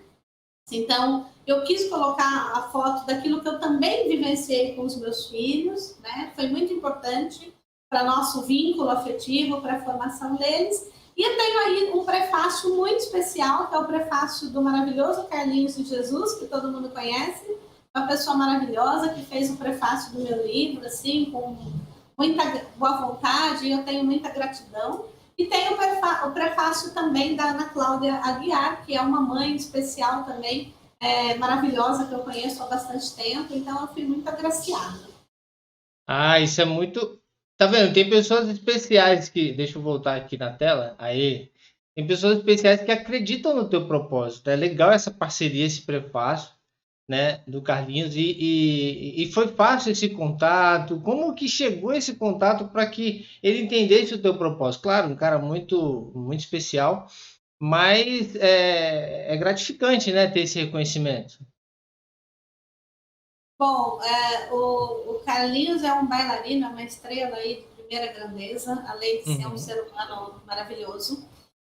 Então, eu quis colocar a foto daquilo que eu também vivenciei com os meus filhos, né? Foi muito importante para nosso vínculo afetivo, para a formação deles. E eu tenho aí um prefácio muito especial, que é o prefácio do maravilhoso Carlinhos de Jesus, que todo mundo conhece, uma pessoa maravilhosa que fez o prefácio do meu livro, assim, com muita boa vontade, e eu tenho muita gratidão. E tem o prefácio também da Ana Cláudia Aguiar, que é uma mãe especial também, maravilhosa, que eu conheço há bastante tempo, então eu fui muito agraciada. Ah, isso é muito. Tá vendo? Tem pessoas especiais que. Deixa eu voltar aqui na tela. Aí. Tem pessoas especiais que acreditam no teu propósito. É legal essa parceria, esse prefácio, né, do Carlinhos. E foi fácil esse contato. Como que chegou esse contato para que ele entendesse o teu propósito? Claro, um cara muito, muito especial, mas é gratificante, né, ter esse reconhecimento. Bom, o Carlinhos é um bailarino, é uma estrela aí de primeira grandeza, além de ser um ser humano maravilhoso.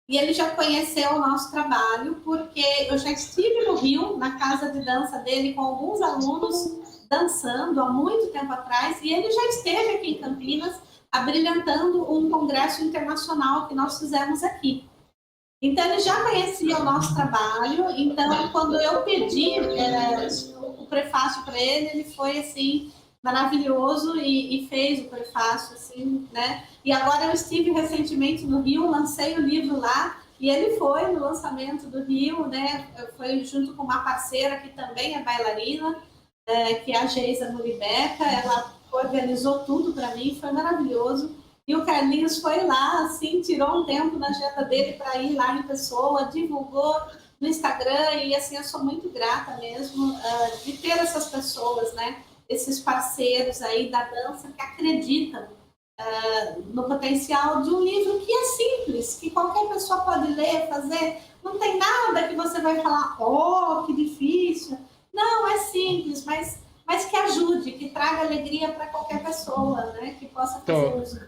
E ele já conheceu o nosso trabalho, porque eu já estive no Rio, na casa de dança dele, com alguns alunos dançando há muito tempo atrás, e ele já esteve aqui em Campinas, abrilhantando um congresso internacional que nós fizemos aqui. Então, ele já conhecia o nosso trabalho, então, quando eu pedi o prefácio para ele, ele foi, assim, maravilhoso e fez o prefácio, assim, né? E agora eu estive recentemente no Rio, lancei o livro lá, e ele foi no lançamento do Rio, né? Foi junto com uma parceira que também é bailarina, que é a Geisa Muribeca, ela organizou tudo para mim, foi maravilhoso. E o Carlinhos foi lá, assim, tirou um tempo na agenda dele para ir lá em pessoa, divulgou no Instagram, e assim, eu sou muito grata mesmo de ter essas pessoas, né? Esses parceiros aí da dança que acreditam no potencial de um livro que é simples, que qualquer pessoa pode ler, fazer. Não tem nada que você vai falar, oh, que difícil. Não, é simples, mas que ajude, que traga alegria para qualquer pessoa, né? Que possa fazer uso.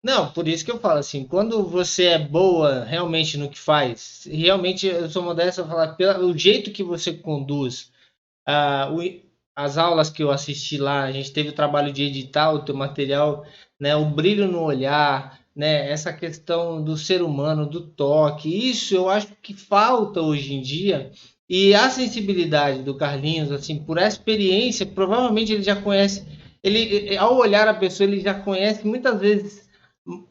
Não, por isso que eu falo assim, quando você é boa realmente no que faz, realmente eu sou modesto a falar, pelo jeito que você conduz as aulas que eu assisti lá, a gente teve o trabalho de editar o teu material, né? O brilho no olhar, né? Essa questão do ser humano, do toque, isso eu acho que falta hoje em dia. E a sensibilidade do Carlinhos, assim, por essa experiência, provavelmente ele já conhece, ele, ao olhar a pessoa, ele já conhece muitas vezes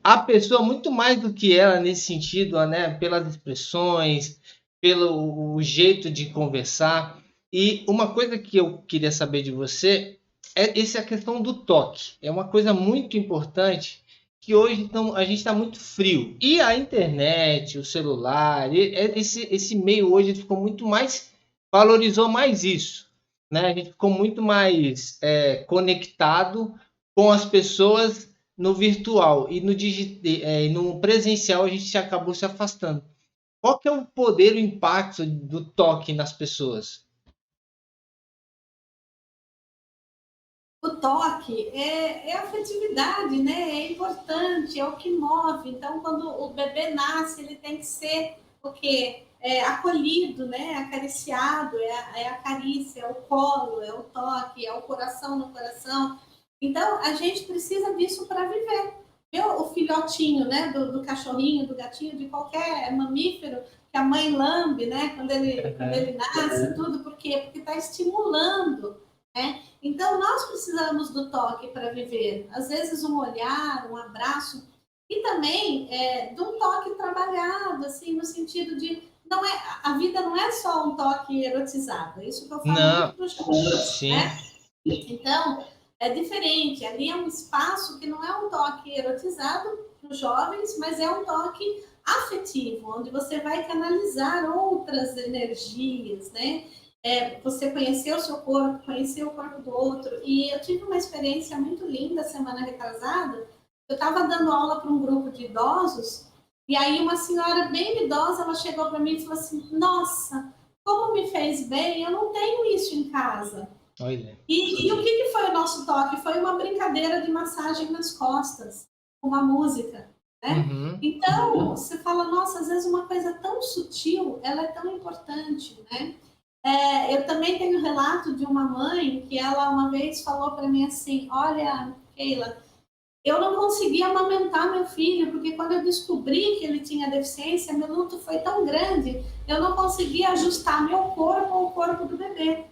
a pessoa muito mais do que ela nesse sentido, né? Pelas expressões, pelo o jeito de conversar. E uma coisa que eu queria saber de você é essa questão do toque. É uma coisa muito importante que hoje a gente está muito frio. E a internet, o celular, esse meio hoje ficou muito mais, valorizou mais isso. Né? A gente ficou muito mais conectado com as pessoas no virtual e no presencial a gente acabou se afastando. Qual que é o poder, o impacto do toque nas pessoas? O toque é afetividade, né? É importante, é o que move. Então, quando o bebê nasce, ele tem que ser o quê? Acolhido, né? Acariciado, a carícia, é o colo, é o toque, é o coração no coração. Então, a gente precisa disso para viver. O filhotinho, né? Do cachorrinho, do gatinho, de qualquer mamífero, que a mãe lambe, né? Quando ele nasce, tudo, por quê? Porque está estimulando, né? Então, nós precisamos do toque para viver. Às vezes, um olhar, um abraço, e também de um toque trabalhado, assim, no sentido de não é, a vida não é só um toque erotizado. É isso que eu falo muito Não, para os jovens, sim. né? Então, é diferente. Ali é um espaço que não é um toque erotizado para os jovens, mas é um toque afetivo, onde você vai canalizar outras energias, né? Você conhecer o seu corpo, conhecer o corpo do outro. E eu tive uma experiência muito linda semana retrasada. Eu estava dando aula para um grupo de idosos, e aí uma senhora bem idosa, ela chegou para mim e falou assim: nossa, como me fez bem, eu não tenho isso em casa. Olha. E o que foi o nosso toque? Foi uma brincadeira de massagem nas costas, uma música, né? Uhum. Então, você fala, nossa, às vezes uma coisa tão sutil, ela é tão importante, né? Eu também tenho relato de uma mãe que ela uma vez falou para mim assim: olha, Keila, eu não conseguia amamentar meu filho, porque quando eu descobri que ele tinha deficiência, meu luto foi tão grande, eu não conseguia ajustar meu corpo ao corpo do bebê.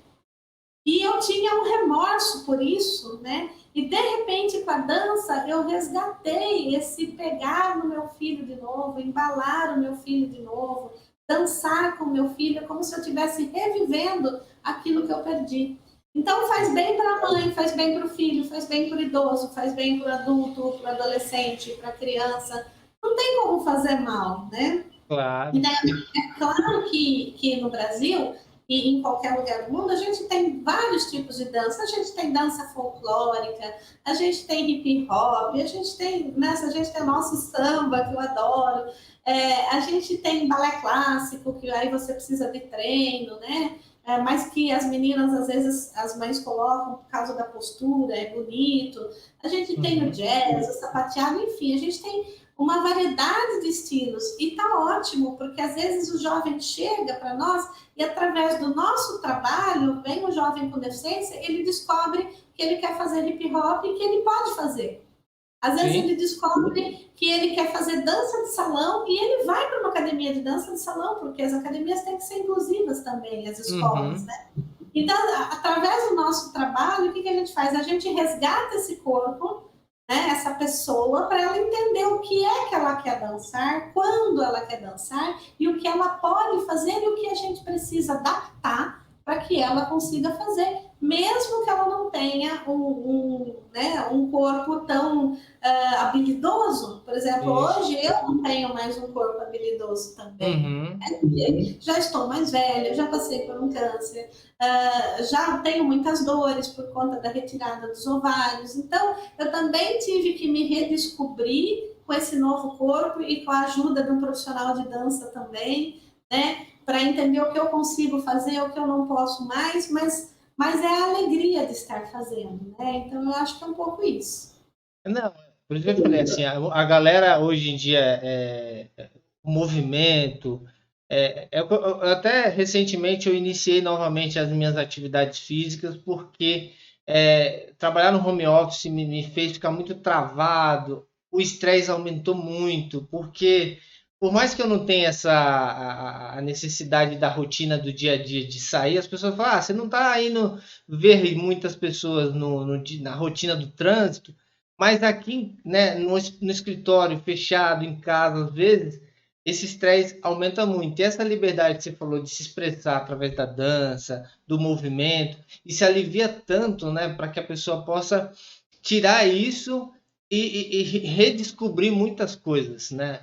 E eu tinha um remorso por isso, né? E de repente, com a dança, eu resgatei esse pegar no meu filho de novo, embalar o meu filho de novo, dançar com o meu filho, como se eu estivesse revivendo aquilo que eu perdi. Então, faz bem para a mãe, faz bem para o filho, faz bem para o idoso, faz bem para o adulto, para o adolescente, para a criança. Não tem como fazer mal, né? Claro. É claro que no Brasil e em qualquer lugar do mundo, a gente tem vários tipos de dança. A gente tem dança folclórica, a gente tem hip hop, a gente tem o nosso samba, que eu adoro, a gente tem balé clássico, que aí você precisa de treino, né? Mas que as meninas, às vezes, as mães colocam por causa da postura, é bonito. A gente tem o jazz, o sapateado, enfim, a gente tem uma variedade de estilos. E tá ótimo, porque às vezes o jovem chega para nós e através do nosso trabalho, vem um jovem com deficiência, ele descobre que ele quer fazer hip hop e que ele pode fazer. Às vezes ele descobre que ele quer fazer dança de salão e ele vai para uma academia de dança de salão, porque as academias têm que ser inclusivas também, as escolas, né? Então, através do nosso trabalho, o que a gente faz? A gente resgata esse corpo, né, essa pessoa, para ela entender o que é que ela quer dançar, quando ela quer dançar e o que ela pode fazer e o que a gente precisa adaptar para que ela consiga fazer, mesmo que ela não tenha um corpo tão habilidoso. Por exemplo, hoje eu não tenho mais um corpo habilidoso também. Já estou mais velha, já passei por um câncer, já tenho muitas dores por conta da retirada dos ovários. Então, eu também tive que me redescobrir com esse novo corpo e com a ajuda de um profissional de dança também, né? Para entender o que eu consigo fazer, o que eu não posso mais, mas é a alegria de estar fazendo, né? Então, eu acho que é um pouco isso. Não, por isso que eu falei assim, a galera hoje em dia, o movimento, Até recentemente eu iniciei novamente as minhas atividades físicas porque trabalhar no home office me fez ficar muito travado, o estresse aumentou muito, porque por mais que eu não tenha a necessidade da rotina do dia a dia de sair, as pessoas falam, você não está indo ver muitas pessoas na rotina do trânsito, mas aqui, né, no escritório, fechado, em casa, às vezes, esse estresse aumenta muito. E essa liberdade que você falou de se expressar através da dança, do movimento, isso alivia tanto, né, para que a pessoa possa tirar isso e redescobrir muitas coisas, né?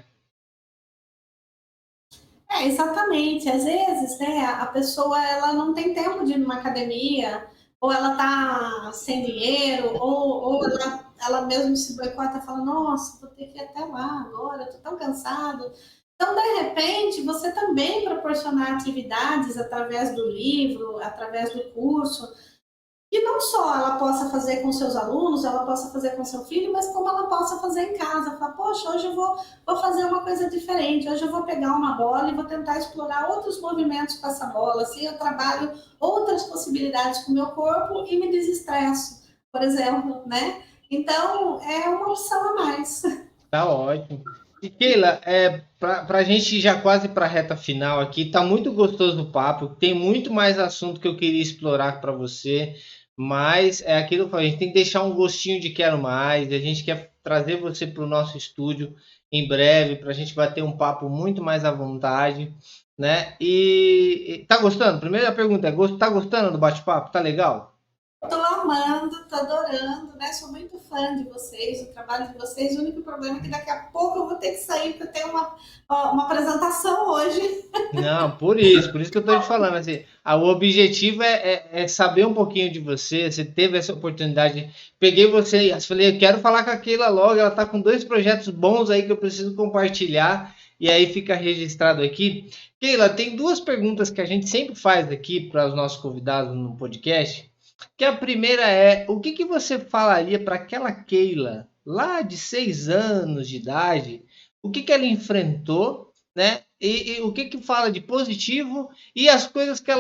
Exatamente. Às vezes, né, a pessoa ela não tem tempo de ir numa academia, ou ela tá sem dinheiro, ou ela mesmo se boicota e fala, nossa, vou ter que ir até lá agora, eu tô tão cansado. Então, de repente, você também proporcionar atividades através do livro, através do curso, que não só ela possa fazer com seus alunos, ela possa fazer com seu filho, mas como ela possa fazer em casa. Falar, poxa, hoje eu vou fazer uma coisa diferente, hoje eu vou pegar uma bola e vou tentar explorar outros movimentos com essa bola. Assim, eu trabalho outras possibilidades com o meu corpo e me desestresso, por exemplo, né? Então, é uma opção a mais. Tá ótimo. E Keila, para a gente já quase para a reta final aqui, tá muito gostoso o papo, tem muito mais assunto que eu queria explorar para você, mas é aquilo que eu falei, a gente tem que deixar um gostinho de quero mais, a gente quer trazer você para o nosso estúdio em breve, para a gente bater um papo muito mais à vontade, né? E tá gostando? Primeira pergunta é, tá gostando do bate-papo? Tá legal? Estou amando, estou adorando, né? Sou muito fã de vocês, do trabalho de vocês. O único problema é que daqui a pouco eu vou ter que sair, porque eu tenho uma apresentação hoje. Não, por isso que eu estou te falando, assim, o objetivo é saber um pouquinho de você, você teve essa oportunidade, peguei você e falei, eu quero falar com a Keila logo, ela está com 2 projetos bons aí que eu preciso compartilhar, e aí fica registrado aqui. Keila, tem 2 perguntas que a gente sempre faz aqui para os nossos convidados no podcast, que a primeira é, o que você falaria para aquela Keila, lá de 6 anos de idade, o que ela enfrentou, né? E o que fala de positivo e as coisas que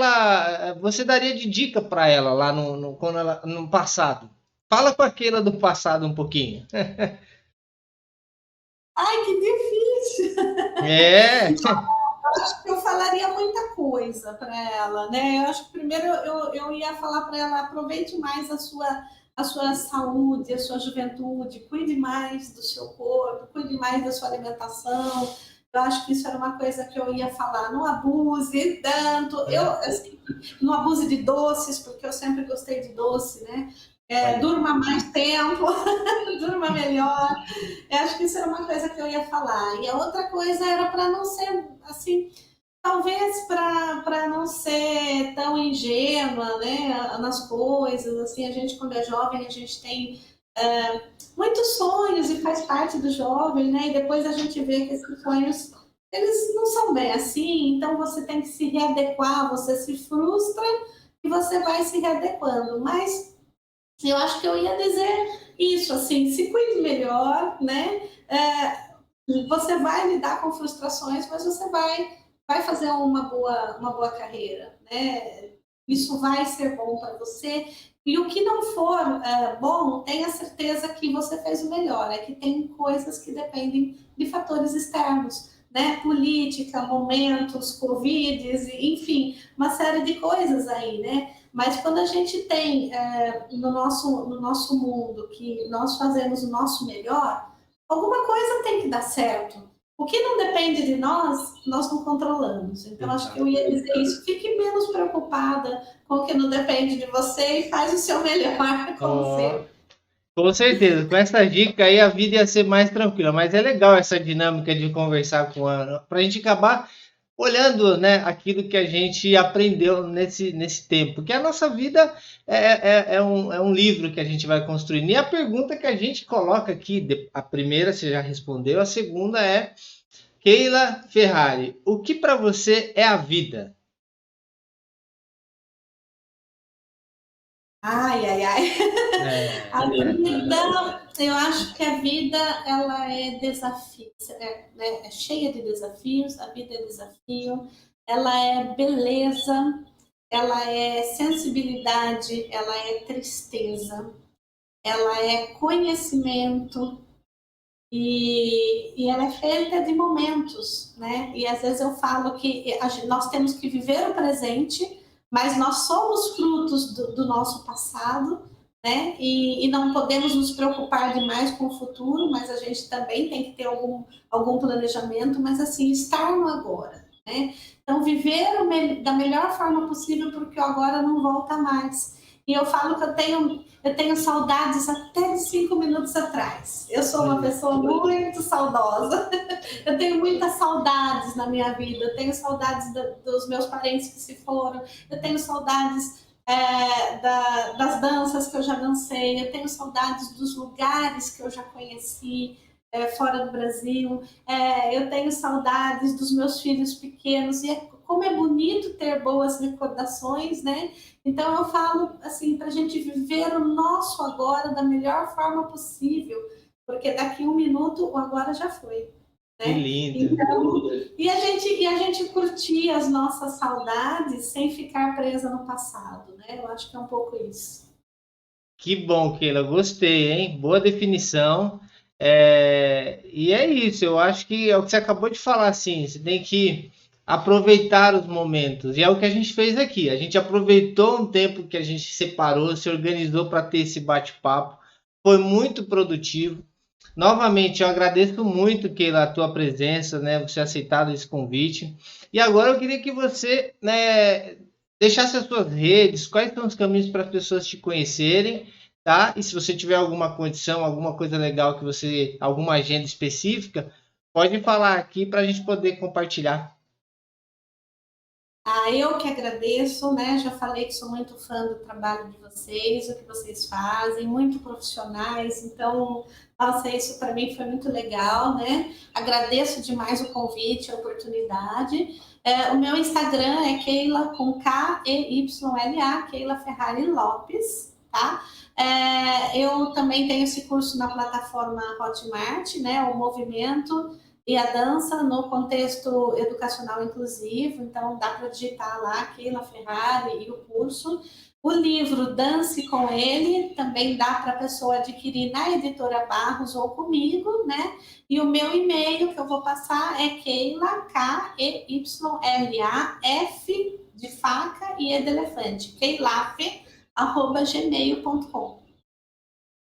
você daria de dica para ela lá quando ela, no passado. Fala com aquela do passado um pouquinho. Ai, que difícil! É, Eu acho que eu falaria muita coisa para ela, né? Eu acho que primeiro eu ia falar para ela, aproveite mais a sua saúde, a sua juventude, cuide mais do seu corpo, cuide mais da sua alimentação. Eu acho que isso era uma coisa que eu ia falar. Não abuse tanto. Assim, não abuse de doces, porque eu sempre gostei de doce, né? Durma mais tempo, durma melhor. Eu acho que isso era uma coisa que eu ia falar. E a outra coisa era para não ser assim, talvez para não ser tão ingênua, né, nas coisas. Assim, a gente quando é jovem a gente tem muitos sonhos e faz parte do jovem, né? E depois a gente vê que esses sonhos eles não são bem assim. Então você tem que se readequar, você se frustra e você vai se readequando. Mas eu acho que eu ia dizer isso, assim, se cuide melhor, né? Você vai lidar com frustrações, mas você vai fazer uma boa carreira, né? Isso vai ser bom para você. E o que não for bom, tenha certeza que você fez o melhor. É que tem coisas que dependem de fatores externos, né? Política, momentos, Covid, enfim, uma série de coisas aí, né? Mas quando a gente tem no nosso mundo que nós fazemos o nosso melhor, alguma coisa tem que dar certo. O que não depende de nós, nós não controlamos. Então, acho que eu ia dizer isso. Fique menos preocupada com o que não depende de você e faz o seu melhor, como ó, sempre. com certeza. Com essa dica aí a vida ia ser mais tranquila. Mas é legal essa dinâmica de conversar com a para a gente acabar olhando, né, aquilo que a gente aprendeu nesse tempo. Porque a nossa vida é um livro que a gente vai construindo. E a pergunta que a gente coloca aqui, a primeira você já respondeu, a segunda é, Keila Ferrari, o que para você é a vida? Ai, ai, ai. É, A vida, eu acho que a vida, ela é desafio, né? É cheia de desafios, a vida é desafio, ela é beleza, ela é sensibilidade, ela é tristeza, ela é conhecimento e ela é feita de momentos, né? E às vezes eu falo que nós temos que viver o presente, mas nós somos frutos do nosso passado, né? E não podemos nos preocupar demais com o futuro, mas a gente também tem que ter algum planejamento, mas assim, estar no agora, né? Então, viver da melhor forma possível, porque o agora não volta mais. E eu falo que eu tenho saudades até de 5 minutos atrás. Eu sou uma olha, pessoa muito saudosa. Eu tenho muitas saudades na minha vida. Eu tenho saudades dos meus parentes que se foram. Eu tenho saudades das danças que eu já dancei. Eu tenho saudades dos lugares que eu já conheci. Fora do Brasil, eu tenho saudades dos meus filhos pequenos, e como é bonito ter boas recordações, né? Então eu falo assim para a gente viver o nosso agora da melhor forma possível, porque daqui 1 minuto o agora já foi, que né? lindo. Então, e a gente curtir as nossas saudades sem ficar presa no passado, né? Eu acho que é um pouco isso. Que bom, Keila, gostei, hein? Boa definição. E é isso, eu acho que é o que você acabou de falar, assim, você tem que aproveitar os momentos, e é o que a gente fez aqui. A gente aproveitou um tempo que a gente separou, se organizou para ter esse bate-papo, foi muito produtivo. Novamente, eu agradeço muito, Keila, a tua presença, né? Você aceitado esse convite. E agora eu queria que você, né, deixasse as suas redes, quais são os caminhos para as pessoas te conhecerem, tá? E se você tiver alguma condição, alguma coisa legal que você, alguma agenda específica, pode falar aqui para a gente poder compartilhar. Eu que agradeço, né? Já falei que sou muito fã do trabalho de vocês, o que vocês fazem, muito profissionais. Então, nossa, isso para mim foi muito legal, né? Agradeço demais o convite, a oportunidade. O meu Instagram é Keila com K-E-Y-L-A, Keila Ferrari Lopes, tá? Eu também tenho esse curso na plataforma Hotmart, né? O Movimento e a dança no contexto educacional inclusivo, então dá para digitar lá Keila Ferrari e o curso. O livro Dance com Ele também dá para a pessoa adquirir na editora Barros ou comigo, né? E o meu e-mail que eu vou passar é Keila, K-E-Y-L-A-F de faca e E de elefante, keilaf@gmail.com.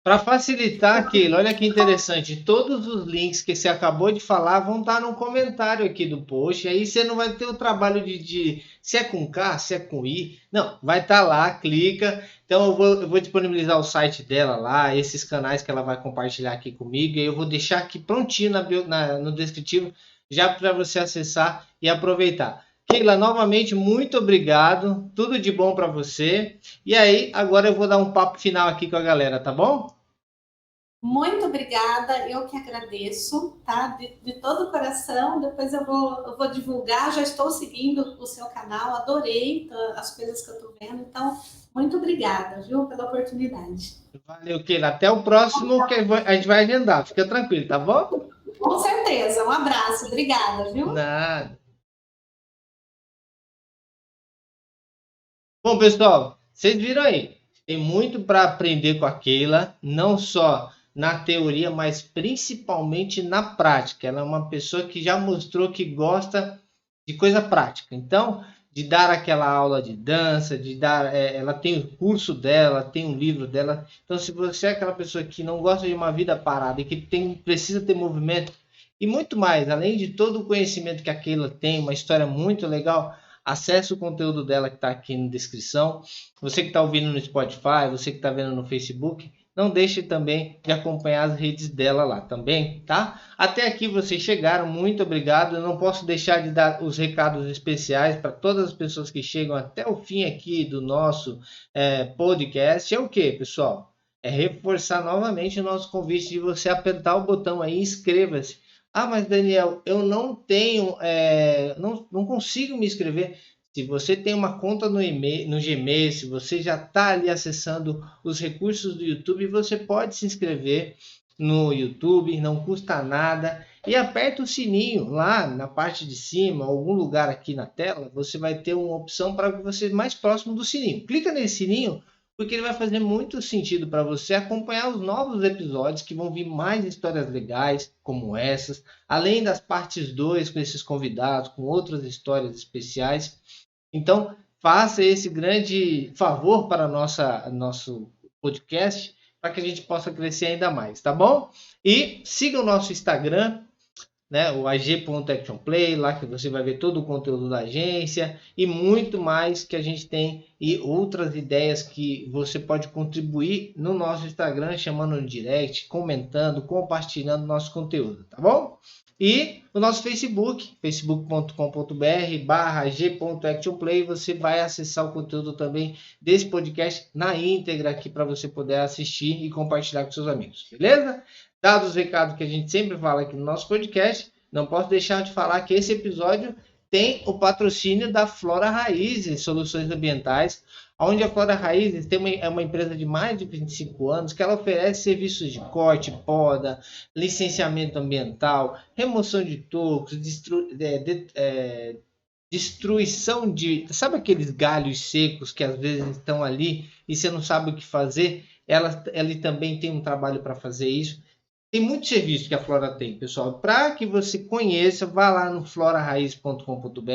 Para facilitar aquilo, olha que interessante, todos os links que você acabou de falar vão estar no comentário aqui do post, aí você não vai ter o trabalho de se é com K, se é com I, não, vai estar lá, clica, então eu vou disponibilizar o site dela lá, esses canais que ela vai compartilhar aqui comigo, e eu vou deixar aqui prontinho no descritivo, já para você acessar e aproveitar. Keila, novamente, muito obrigado, tudo de bom para você, e aí agora eu vou dar um papo final aqui com a galera, tá bom? Muito obrigada, eu que agradeço, tá? De todo o coração. Depois eu vou divulgar, já estou seguindo o seu canal, adorei as coisas que eu estou vendo. Então, muito obrigada, viu, pela oportunidade. Valeu, Keila. Até o próximo que a gente vai agendar. Fica tranquilo, tá bom? Com certeza, um abraço, obrigada, viu? Nada. Bom, pessoal, vocês viram aí. Tem muito para aprender com a Keila, não só na teoria, mas principalmente na prática. Ela é uma pessoa que já mostrou que gosta de coisa prática. Então, de dar aquela aula de dança, ela tem o curso dela, tem um livro dela. Então, se você é aquela pessoa que não gosta de uma vida parada e que precisa ter movimento e muito mais, além de todo o conhecimento que a Keila tem, uma história muito legal, acesse o conteúdo dela que está aqui na descrição. Você que está ouvindo no Spotify, você que está vendo no Facebook, não deixe também de acompanhar as redes dela lá também, tá? Até aqui vocês chegaram, muito obrigado. Eu não posso deixar de dar os recados especiais para todas as pessoas que chegam até o fim aqui do nosso podcast. É o que, pessoal? É reforçar novamente o nosso convite de você apertar o botão aí, inscreva-se. Ah, mas Daniel, eu não tenho, não consigo me inscrever. Se você tem uma conta no Gmail, se você já está ali acessando os recursos do YouTube, você pode se inscrever no YouTube, não custa nada. E aperta o sininho lá na parte de cima, algum lugar aqui na tela, você vai ter uma opção para você mais próximo do sininho. Clica nesse sininho, porque ele vai fazer muito sentido para você acompanhar os novos episódios, que vão vir mais histórias legais como essas, além das partes 2 com esses convidados, com outras histórias especiais. Então, faça esse grande favor para nosso podcast, para que a gente possa crescer ainda mais, tá bom? E siga o nosso Instagram, né, o ag.actionplay, lá que você vai ver todo o conteúdo da agência e muito mais que a gente tem e outras ideias que você pode contribuir no nosso Instagram, chamando no direct, comentando, compartilhando nosso conteúdo, tá bom? E o nosso Facebook, facebook.com.br/ag.actionplay, você vai acessar o conteúdo também desse podcast na íntegra aqui para você poder assistir e compartilhar com seus amigos, beleza? Dados os recados que a gente sempre fala aqui no nosso podcast, não posso deixar de falar que esse episódio tem o patrocínio da Flora Raízes Soluções Ambientais, onde a Flora Raízes é uma empresa de mais de 25 anos que ela oferece serviços de corte, poda, licenciamento ambiental, remoção de tocos, destruição de... Sabe aqueles galhos secos que às vezes estão ali e você não sabe o que fazer? Ela também tem um trabalho para fazer isso. Tem muito serviço que a Flora tem, pessoal. Para que você conheça, vá lá no floraraiz.com.br,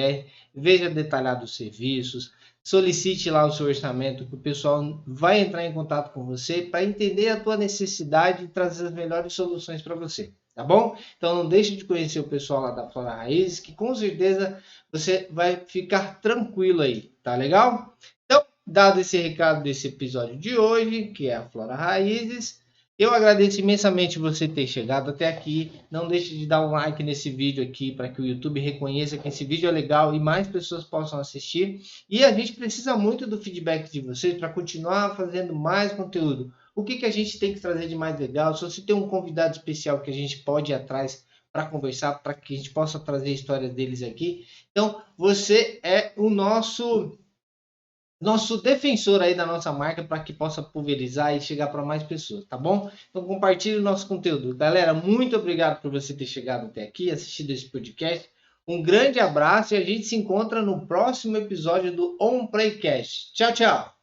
veja detalhado os serviços, solicite lá o seu orçamento, que o pessoal vai entrar em contato com você para entender a tua necessidade e trazer as melhores soluções para você, tá bom? Então não deixe de conhecer o pessoal lá da Flora Raízes, que com certeza você vai ficar tranquilo aí, tá legal? Então, dado esse recado desse episódio de hoje, que é a Flora Raízes, eu agradeço imensamente você ter chegado até aqui. Não deixe de dar um like nesse vídeo aqui para que o YouTube reconheça que esse vídeo é legal e mais pessoas possam assistir. E a gente precisa muito do feedback de vocês para continuar fazendo mais conteúdo. O que a gente tem que trazer de mais legal? Se você tem um convidado especial que a gente pode ir atrás para conversar, para que a gente possa trazer histórias deles aqui. Então, você é o nosso defensor aí da nossa marca para que possa pulverizar e chegar para mais pessoas, tá bom? Então compartilhe o nosso conteúdo. Galera, muito obrigado por você ter chegado até aqui, assistido esse podcast. Um grande abraço e a gente se encontra no próximo episódio do On Playcast. Tchau, tchau!